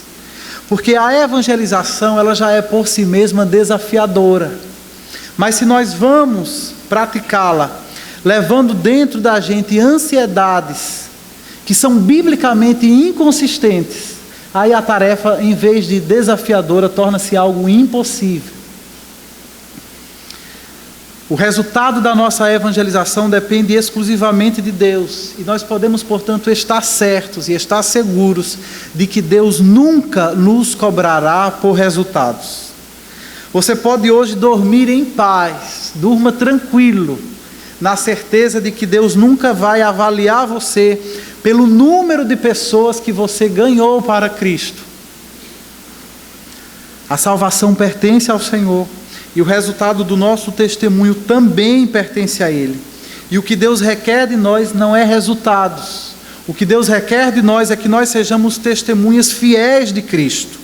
Speaker 1: Porque a evangelização, ela já é por si mesma desafiadora. Mas se nós vamos praticá-la, levando dentro da gente ansiedades que são biblicamente inconsistentes, aí a tarefa, em vez de desafiadora, torna-se algo impossível. O resultado da nossa evangelização depende exclusivamente de Deus. E nós podemos, portanto, estar certos e estar seguros de que Deus nunca nos cobrará por resultados. Você pode hoje dormir em paz, durma tranquilo, na certeza de que Deus nunca vai avaliar você pelo número de pessoas que você ganhou para Cristo. A salvação pertence ao Senhor. E o resultado do nosso testemunho também pertence a Ele. E o que Deus requer de nós não é resultados. O que Deus requer de nós é que nós sejamos testemunhas fiéis de Cristo,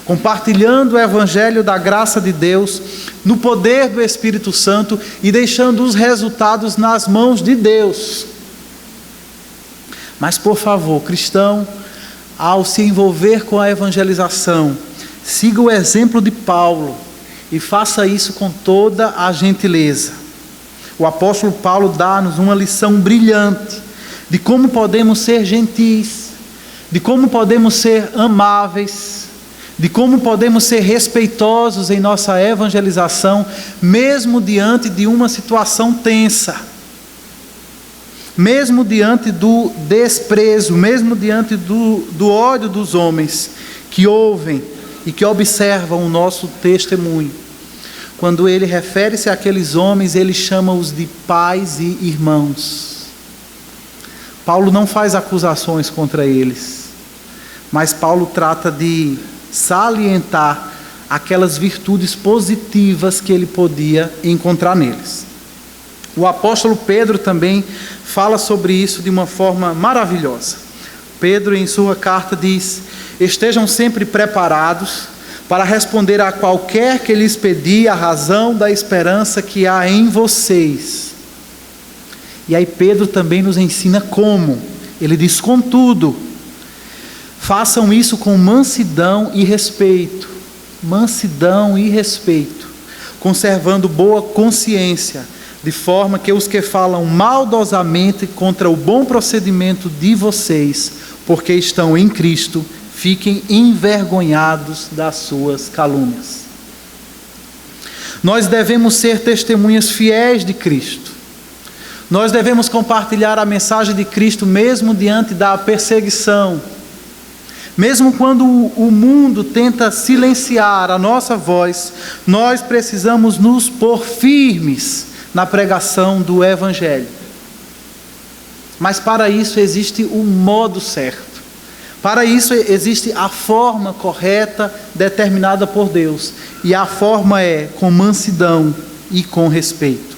Speaker 1: compartilhando o Evangelho da graça de Deus, no poder do Espírito Santo e deixando os resultados nas mãos de Deus. Mas, por favor, cristão, ao se envolver com a evangelização, siga o exemplo de Paulo. E faça isso com toda a gentileza. O apóstolo Paulo dá-nos uma lição brilhante de como podemos ser gentis, de como podemos ser amáveis, de como podemos ser respeitosos em nossa evangelização, mesmo diante de uma situação tensa, mesmo diante do desprezo, mesmo diante do ódio dos homens que ouvem e que observam o nosso testemunho. Quando ele refere-se àqueles homens, ele chama-os de pais e irmãos. Paulo não faz acusações contra eles, mas Paulo trata de salientar aquelas virtudes positivas que ele podia encontrar neles. O apóstolo Pedro também fala sobre isso de uma forma maravilhosa. Pedro, em sua carta, diz: estejam sempre preparados para responder a qualquer que lhes pedir a razão da esperança que há em vocês. E aí Pedro também nos ensina como. Ele diz: contudo, façam isso com mansidão e respeito. Mansidão e respeito, conservando boa consciência, de forma que os que falam maldosamente contra o bom procedimento de vocês, porque estão em Cristo, fiquem envergonhados das suas calúnias. Nós devemos ser testemunhas fiéis de Cristo. Nós devemos compartilhar a mensagem de Cristo mesmo diante da perseguição. Mesmo quando o mundo tenta silenciar a nossa voz, nós precisamos nos pôr firmes na pregação do Evangelho. Mas para isso existe um modo certo. Para isso existe a forma correta determinada por Deus. E a forma é com mansidão e com respeito.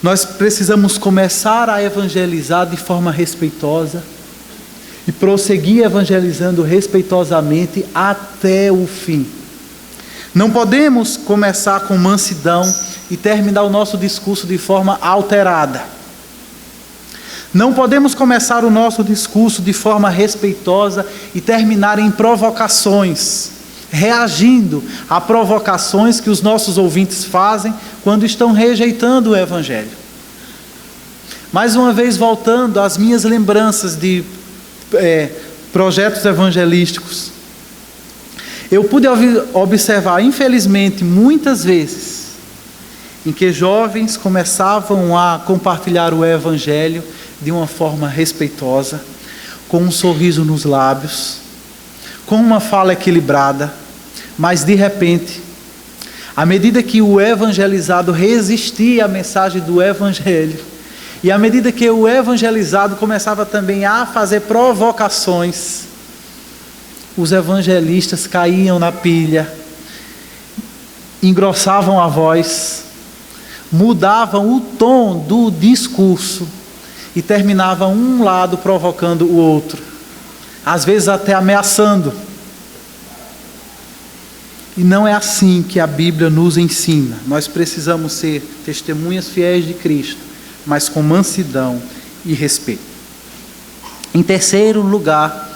Speaker 1: Nós precisamos começar a evangelizar de forma respeitosa e prosseguir evangelizando respeitosamente até o fim. Não podemos começar com mansidão e terminar o nosso discurso de forma alterada. Não podemos começar o nosso discurso de forma respeitosa e terminar em provocações, reagindo a provocações que os nossos ouvintes fazem quando estão rejeitando o Evangelho. Mais uma vez, voltando às minhas lembranças de projetos evangelísticos, eu pude observar, infelizmente, muitas vezes, em que jovens começavam a compartilhar o Evangelho de uma forma respeitosa, com um sorriso nos lábios, com uma fala equilibrada, mas de repente, à medida que o evangelizado resistia à mensagem do Evangelho, e à medida que o evangelizado começava também a fazer provocações, os evangelistas caíam na pilha, engrossavam a voz, mudavam o tom do discurso e terminavam um lado provocando o outro, às vezes até ameaçando. E não é assim que a Bíblia nos ensina. Nós precisamos ser testemunhas fiéis de Cristo, mas com mansidão e respeito. Em terceiro lugar,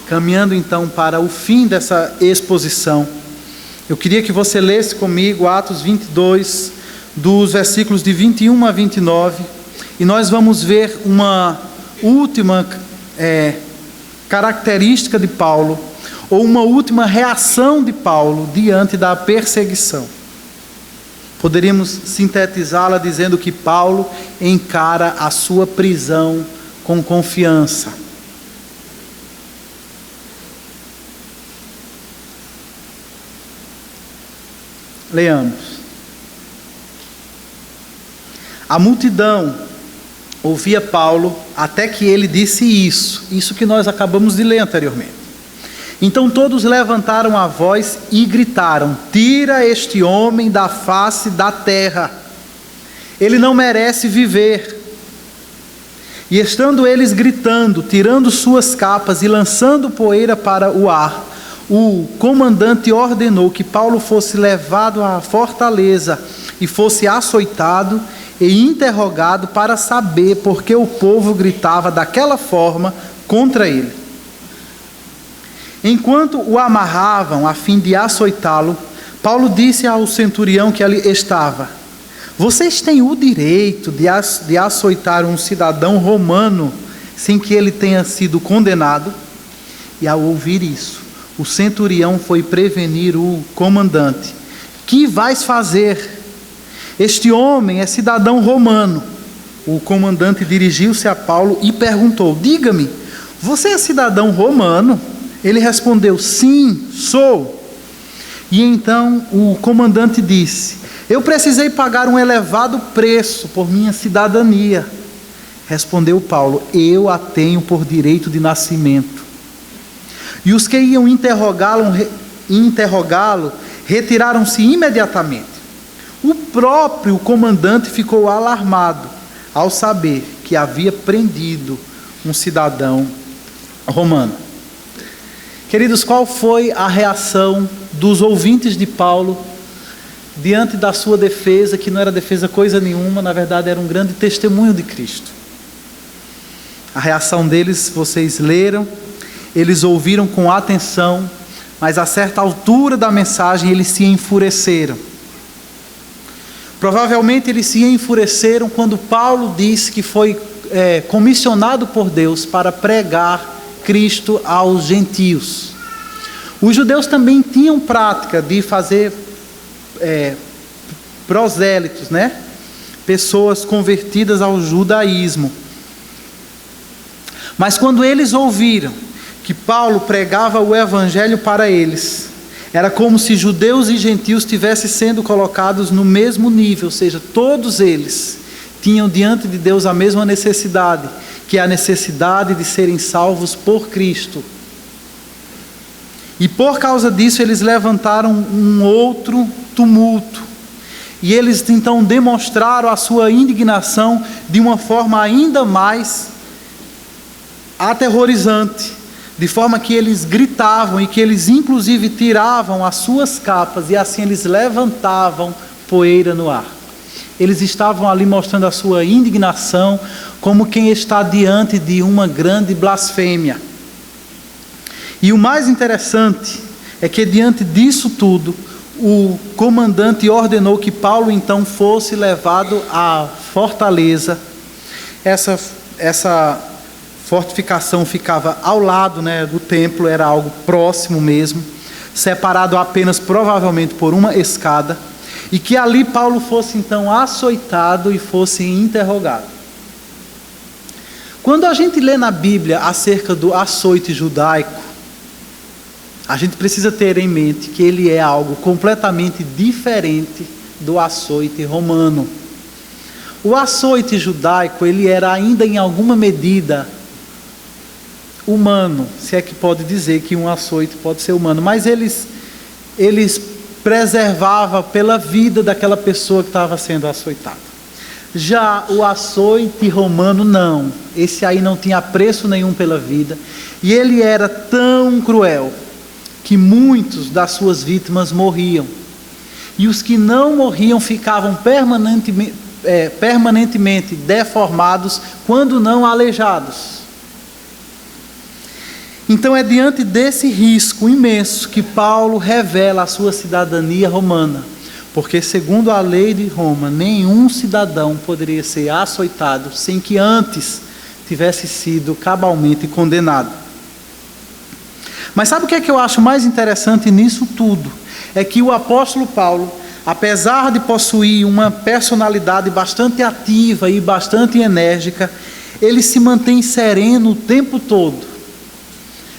Speaker 1: caminhando então para o fim dessa exposição, eu queria que você lesse comigo Atos 22, dos versículos de 21 a 29, e nós vamos ver uma última característica de Paulo, ou uma última reação de Paulo diante da perseguição. Poderíamos sintetizá-la dizendo que Paulo encara a sua prisão com confiança. Leamos. A multidão ouvia Paulo até que ele disse isso que nós acabamos de ler anteriormente. Então todos levantaram a voz e gritaram: tira este homem da face da terra, ele não merece viver. E estando eles gritando, tirando suas capas e lançando poeira para o ar, o comandante ordenou que Paulo fosse levado à fortaleza e fosse açoitado e interrogado para saber por que o povo gritava daquela forma contra ele. Enquanto o amarravam a fim de açoitá-lo, Paulo disse ao centurião que ali estava: vocês têm o direito de açoitar um cidadão romano sem que ele tenha sido condenado? E ao ouvir isso, o centurião foi prevenir o comandante: que vais fazer? Este homem é cidadão romano. O comandante dirigiu-se a Paulo e perguntou: diga-me, você é cidadão romano? Ele respondeu: sim, sou. E então o comandante disse: eu precisei pagar um elevado preço por minha cidadania. Respondeu Paulo: eu a tenho por direito de nascimento. E os que iam interrogá-lo retiraram-se imediatamente. O próprio comandante ficou alarmado ao saber que havia prendido um cidadão romano. Queridos, qual foi a reação dos ouvintes de Paulo diante da sua defesa, que não era defesa coisa nenhuma, na verdade era um grande testemunho de Cristo? A reação deles, vocês leram, eles ouviram com atenção, mas a certa altura da mensagem eles se enfureceram. Provavelmente eles se enfureceram quando Paulo disse que foi comissionado por Deus para pregar Cristo aos gentios. Os judeus também tinham prática de fazer prosélitos, pessoas convertidas ao judaísmo. Mas quando eles ouviram que Paulo pregava o evangelho para eles, era como se judeus e gentios estivessem sendo colocados no mesmo nível, ou seja, todos eles tinham diante de Deus a mesma necessidade, que é a necessidade de serem salvos por Cristo. E por causa disso eles levantaram um outro tumulto. E eles então demonstraram a sua indignação de uma forma ainda mais aterrorizante, de forma que eles gritavam e que eles inclusive tiravam as suas capas e assim eles levantavam poeira no ar. Eles estavam ali mostrando a sua indignação como quem está diante de uma grande blasfêmia. E o mais interessante é que diante disso tudo, o comandante ordenou que Paulo então fosse levado à fortaleza. Essa fortificação ficava ao lado, do templo, era algo próximo mesmo, separado apenas provavelmente por uma escada, e que ali Paulo fosse então açoitado e fosse interrogado. Quando a gente lê na Bíblia acerca do açoite judaico, a gente precisa ter em mente que ele é algo completamente diferente do açoite romano. O açoite judaico, ele era ainda em alguma medida humano, se é que pode dizer que um açoite pode ser humano, mas eles preservavam pela vida daquela pessoa que estava sendo açoitada. Já o açoite romano não, esse aí não tinha apreço nenhum pela vida, e ele era tão cruel que muitos das suas vítimas morriam, e os que não morriam ficavam permanentemente deformados, quando não aleijados. Então é diante desse risco imenso que Paulo revela a sua cidadania romana, porque segundo a lei de Roma, nenhum cidadão poderia ser açoitado sem que antes tivesse sido cabalmente condenado. Mas sabe o que é que eu acho mais interessante nisso tudo? É que o apóstolo Paulo, apesar de possuir uma personalidade bastante ativa e bastante enérgica, ele se mantém sereno o tempo todo.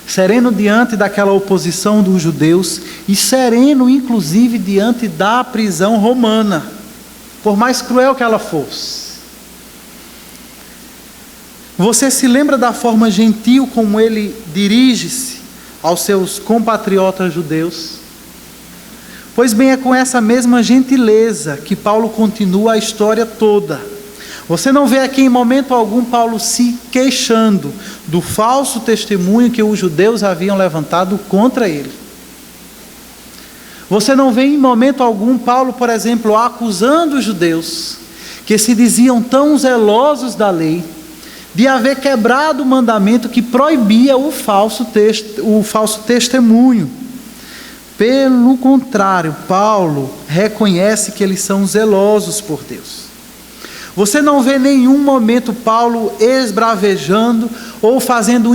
Speaker 1: Sereno diante daquela oposição dos judeus e sereno inclusive diante da prisão romana, por mais cruel que ela fosse. Você se lembra da forma gentil como ele dirige-se aos seus compatriotas judeus? Pois bem, é com essa mesma gentileza que Paulo continua a história toda. Você não vê aqui em momento algum Paulo se queixando do falso testemunho que os judeus haviam levantado contra ele. Você não vê em momento algum Paulo, por exemplo, acusando os judeus, que se diziam tão zelosos da lei, de haver quebrado o mandamento que proibia o falso testemunho. Pelo contrário, Paulo reconhece que eles são zelosos por Deus. Você não vê em nenhum momento Paulo esbravejando ou fazendo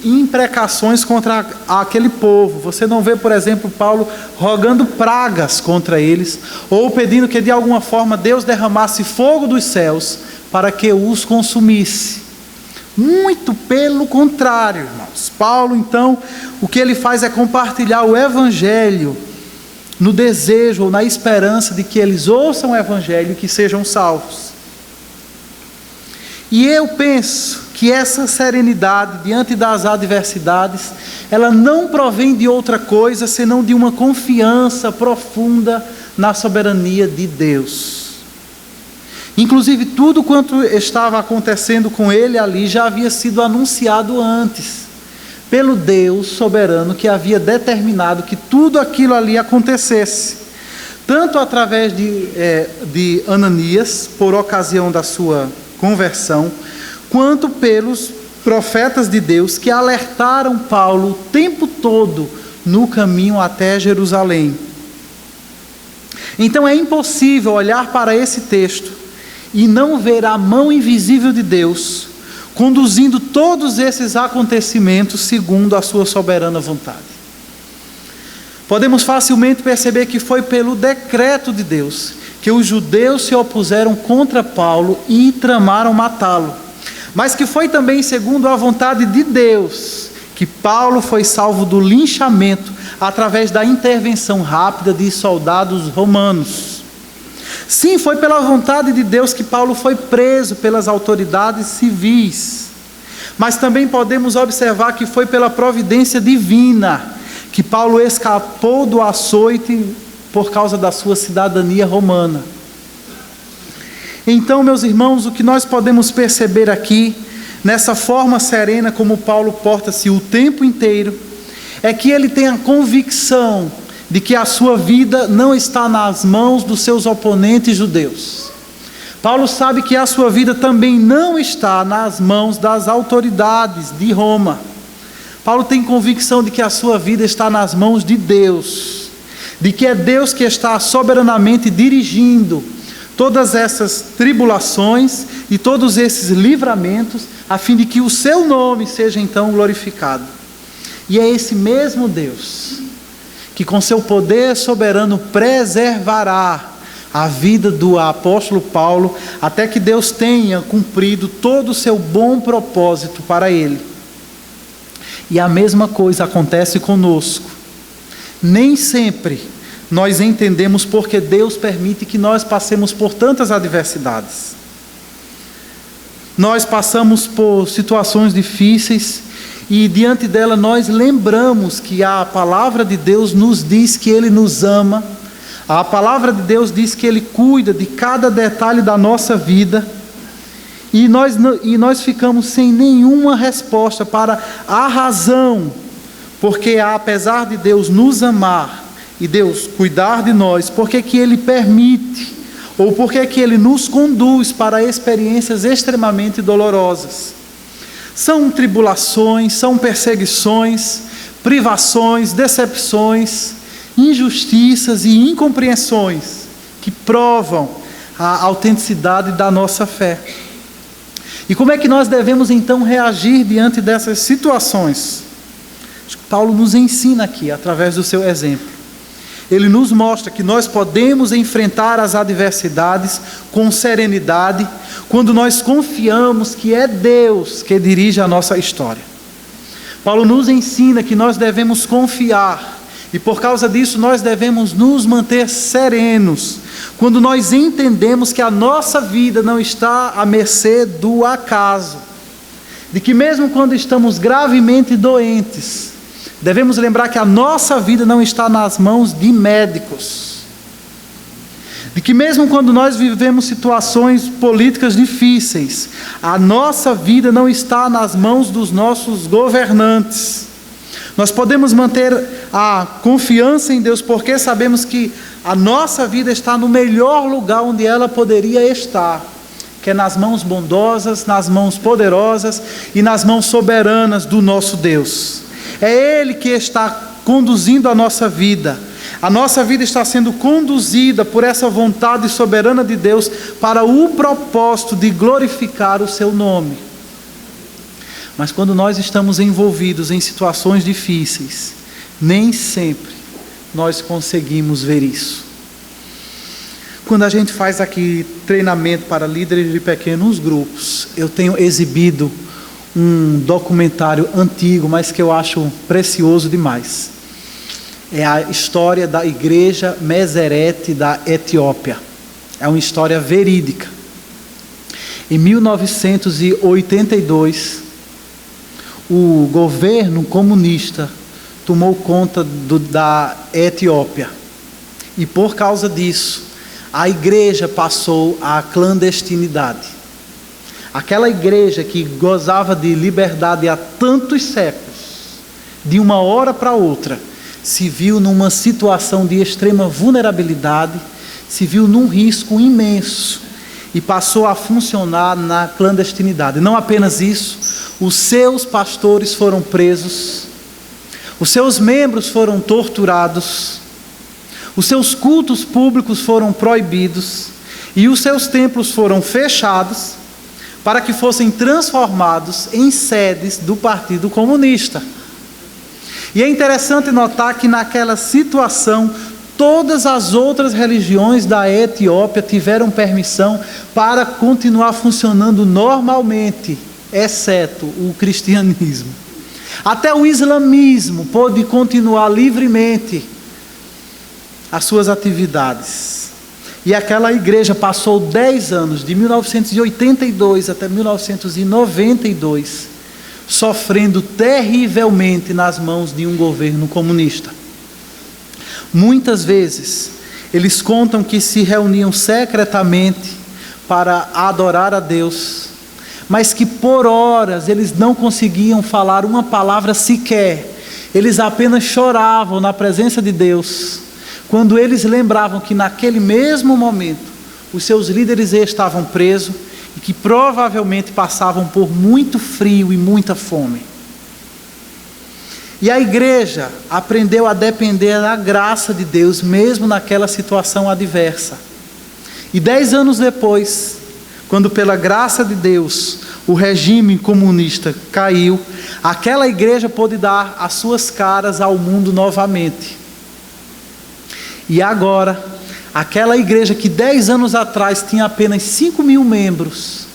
Speaker 1: imprecações contra aquele povo. Você não vê, por exemplo, Paulo rogando pragas contra eles, ou pedindo que de alguma forma Deus derramasse fogo dos céus para que os consumisse. Muito pelo contrário, irmãos. Paulo, então, o que ele faz é compartilhar o evangelho no desejo ou na esperança de que eles ouçam o evangelho e que sejam salvos. E eu penso que essa serenidade diante das adversidades, ela não provém de outra coisa senão de uma confiança profunda na soberania de Deus. Inclusive, tudo quanto estava acontecendo com ele ali já havia sido anunciado antes, pelo Deus soberano que havia determinado que tudo aquilo ali acontecesse. Tanto através de Ananias, por ocasião da sua conversão, quanto pelos profetas de Deus que alertaram Paulo o tempo todo no caminho até Jerusalém. Então é impossível olhar para esse texto e não ver a mão invisível de Deus conduzindo todos esses acontecimentos segundo a sua soberana vontade. Podemos facilmente perceber que foi pelo decreto de Deus que os judeus se opuseram contra Paulo e tramaram matá-lo, mas que foi também segundo a vontade de Deus que Paulo foi salvo do linchamento através da intervenção rápida de soldados romanos. Sim, foi pela vontade de Deus que Paulo foi preso pelas autoridades civis, mas também podemos observar que foi pela providência divina que Paulo escapou do açoite por causa da sua cidadania romana. Então, meus irmãos, o que nós podemos perceber aqui, nessa forma serena como Paulo porta-se o tempo inteiro, é que ele tem a convicção de que a sua vida não está nas mãos dos seus oponentes judeus. Paulo sabe que a sua vida também não está nas mãos das autoridades de Roma. Paulo tem convicção de que a sua vida está nas mãos de Deus, de que é Deus que está soberanamente dirigindo todas essas tribulações e todos esses livramentos, a fim de que o seu nome seja então glorificado. E é esse mesmo Deus que com seu poder soberano preservará a vida do apóstolo Paulo, até que Deus tenha cumprido todo o seu bom propósito para ele. E a mesma coisa acontece conosco. Nem sempre nós entendemos porque Deus permite que nós passemos por tantas adversidades. Nós passamos por situações difíceis e diante dela nós lembramos que a palavra de Deus nos diz que Ele nos ama. A palavra de Deus diz que Ele cuida de cada detalhe da nossa vida. E nós ficamos sem nenhuma resposta para a razão, porque apesar de Deus nos amar e Deus cuidar de nós, por que Ele permite, ou por que Ele nos conduz para experiências extremamente dolorosas? São tribulações, são perseguições, privações, decepções, injustiças e incompreensões que provam a autenticidade da nossa fé. E como é que nós devemos então reagir diante dessas situações? Paulo nos ensina aqui, através do seu exemplo. Ele nos mostra que nós podemos enfrentar as adversidades com serenidade, quando nós confiamos que é Deus que dirige a nossa história. Paulo nos ensina que nós devemos confiar, e por causa disso nós devemos nos manter serenos, quando nós entendemos que a nossa vida não está à mercê do acaso, de que mesmo quando estamos gravemente doentes, devemos lembrar que a nossa vida não está nas mãos de médicos, de que mesmo quando nós vivemos situações políticas difíceis, a nossa vida não está nas mãos dos nossos governantes. Nós podemos manter a confiança em Deus, porque sabemos que a nossa vida está no melhor lugar onde ela poderia estar, que é nas mãos bondosas, nas mãos poderosas e nas mãos soberanas do nosso Deus. É Ele que está conduzindo a nossa vida. A nossa vida está sendo conduzida por essa vontade soberana de Deus para o propósito de glorificar o seu nome. Mas quando nós estamos envolvidos em situações difíceis, nem sempre nós conseguimos ver isso. Quando a gente faz aqui treinamento para líderes de pequenos grupos, eu tenho exibido um documentário antigo, mas que eu acho precioso demais. É a história da igreja Meserete da Etiópia. É uma história verídica. Em 1982, o governo comunista tomou conta da Etiópia. E por causa disso, a igreja passou à clandestinidade. Aquela igreja que gozava de liberdade há tantos séculos, de uma hora para outra, se viu numa situação de extrema vulnerabilidade, se viu num risco imenso e passou a funcionar na clandestinidade. Não apenas isso, os seus pastores foram presos, os seus membros foram torturados, os seus cultos públicos foram proibidos e os seus templos foram fechados para que fossem transformados em sedes do Partido Comunista. E é interessante notar que naquela situação, todas as outras religiões da Etiópia tiveram permissão para continuar funcionando normalmente, exceto o cristianismo. Até o islamismo pôde continuar livremente as suas atividades. E aquela igreja passou 10 anos, de 1982 até 1992, sofrendo terrivelmente nas mãos de um governo comunista. Muitas vezes, eles contam que se reuniam secretamente para adorar a Deus, mas que por horas eles não conseguiam falar uma palavra sequer. Eles apenas choravam na presença de Deus, quando eles lembravam que naquele mesmo momento, os seus líderes estavam presos, e que provavelmente passavam por muito frio e muita fome. E a igreja aprendeu a depender da graça de Deus, mesmo naquela situação adversa. E 10 anos depois, quando pela graça de Deus o regime comunista caiu, aquela igreja pôde dar as suas caras ao mundo novamente. E agora, aquela igreja que 10 anos atrás tinha apenas 5.000 membros,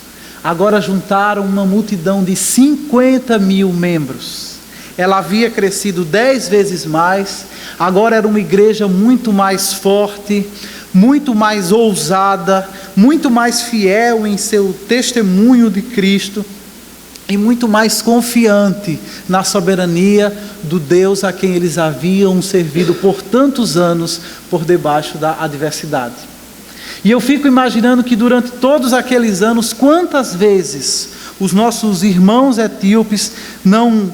Speaker 1: agora juntaram uma multidão de 50.000 membros. Ela havia crescido 10 vezes mais, agora era uma igreja muito mais forte, muito mais ousada, muito mais fiel em seu testemunho de Cristo e muito mais confiante na soberania do Deus a quem eles haviam servido por tantos anos por debaixo da adversidade. E eu fico imaginando que durante todos aqueles anos, quantas vezes os nossos irmãos etíopes não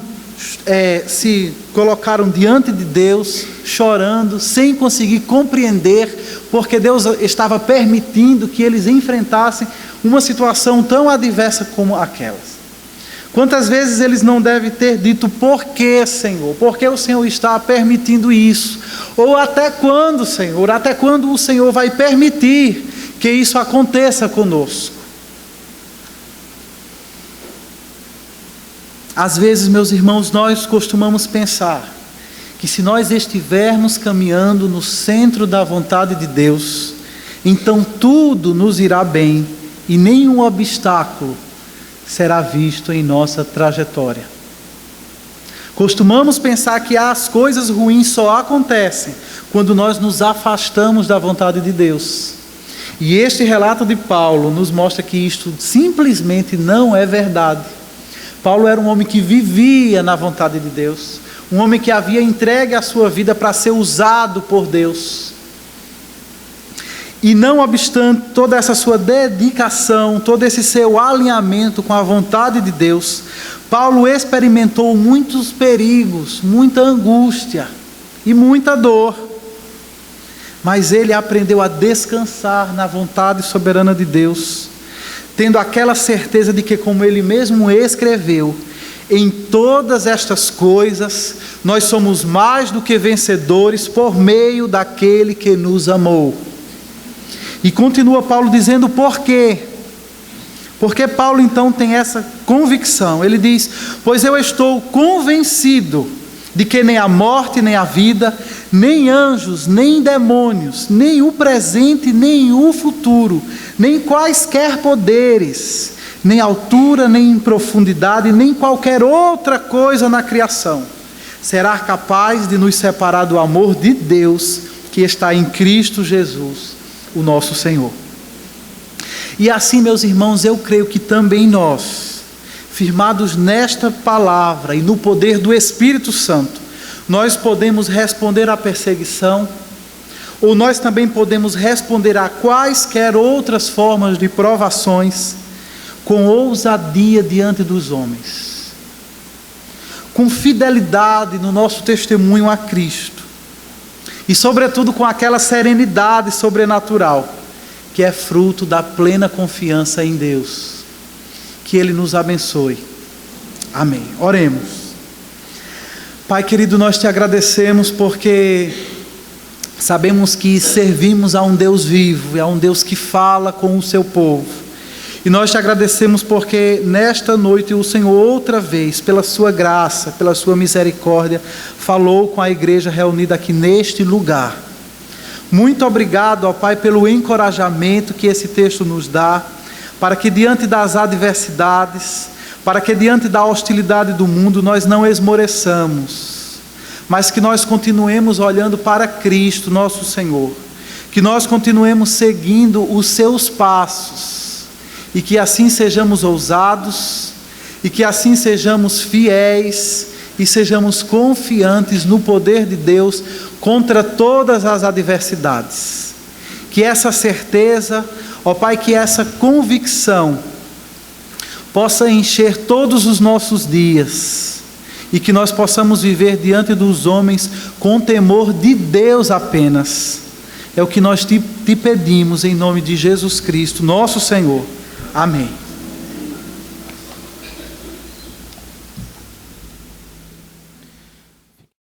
Speaker 1: se colocaram diante de Deus, chorando, sem conseguir compreender, porque Deus estava permitindo que eles enfrentassem uma situação tão adversa como aquelas. Quantas vezes eles não devem ter dito: por que, Senhor? Por que o Senhor está permitindo isso? Ou até quando, Senhor? Até quando o Senhor vai permitir que isso aconteça conosco? Às vezes, meus irmãos, nós costumamos pensar que se nós estivermos caminhando no centro da vontade de Deus, então tudo nos irá bem e nenhum obstáculo será visto em nossa trajetória. Costumamos pensar que as coisas ruins só acontecem quando nós nos afastamos da vontade de Deus. E este relato de Paulo nos mostra que isto simplesmente não é verdade. Paulo era um homem que vivia na vontade de Deus, um homem que havia entregue a sua vida para ser usado por Deus. E não obstante toda essa sua dedicação, todo esse seu alinhamento com a vontade de Deus, Paulo experimentou muitos perigos, muita angústia e muita dor. Mas ele aprendeu a descansar na vontade soberana de Deus, tendo aquela certeza de que, como ele mesmo escreveu, em todas estas coisas nós somos mais do que vencedores por meio daquele que nos amou. E continua Paulo dizendo por quê? Porque Paulo então tem essa convicção. Ele diz: pois eu estou convencido de que nem a morte, nem a vida, nem anjos, nem demônios, nem o presente, nem o futuro, nem quaisquer poderes, nem altura, nem profundidade, nem qualquer outra coisa na criação será capaz de nos separar do amor de Deus que está em Cristo Jesus, o nosso Senhor. E assim, meus irmãos, eu creio que também nós, firmados nesta palavra e no poder do Espírito Santo, nós podemos responder à perseguição, ou nós também podemos responder a quaisquer outras formas de provações com ousadia diante dos homens, com fidelidade no nosso testemunho a Cristo e sobretudo com aquela serenidade sobrenatural que é fruto da plena confiança em Deus. Que Ele nos abençoe. Amém. Oremos. Pai querido, nós te agradecemos porque sabemos que servimos a um Deus vivo, a um Deus que fala com o seu povo. E nós te agradecemos porque nesta noite o Senhor outra vez, pela sua graça, pela sua misericórdia, falou com a igreja reunida aqui neste lugar. Muito obrigado, ó Pai, pelo encorajamento que esse texto nos dá, para que diante das adversidades, para que diante da hostilidade do mundo nós não esmoreçamos, mas que nós continuemos olhando para Cristo, nosso Senhor, que nós continuemos seguindo os seus passos, e que assim sejamos ousados, e que assim sejamos fiéis, e sejamos confiantes no poder de Deus contra todas as adversidades. Que essa certeza, ó Pai, que essa convicção possa encher todos os nossos dias, e que nós possamos viver diante dos homens com temor de Deus apenas. É o que nós te pedimos em nome de Jesus Cristo, nosso Senhor. Amém.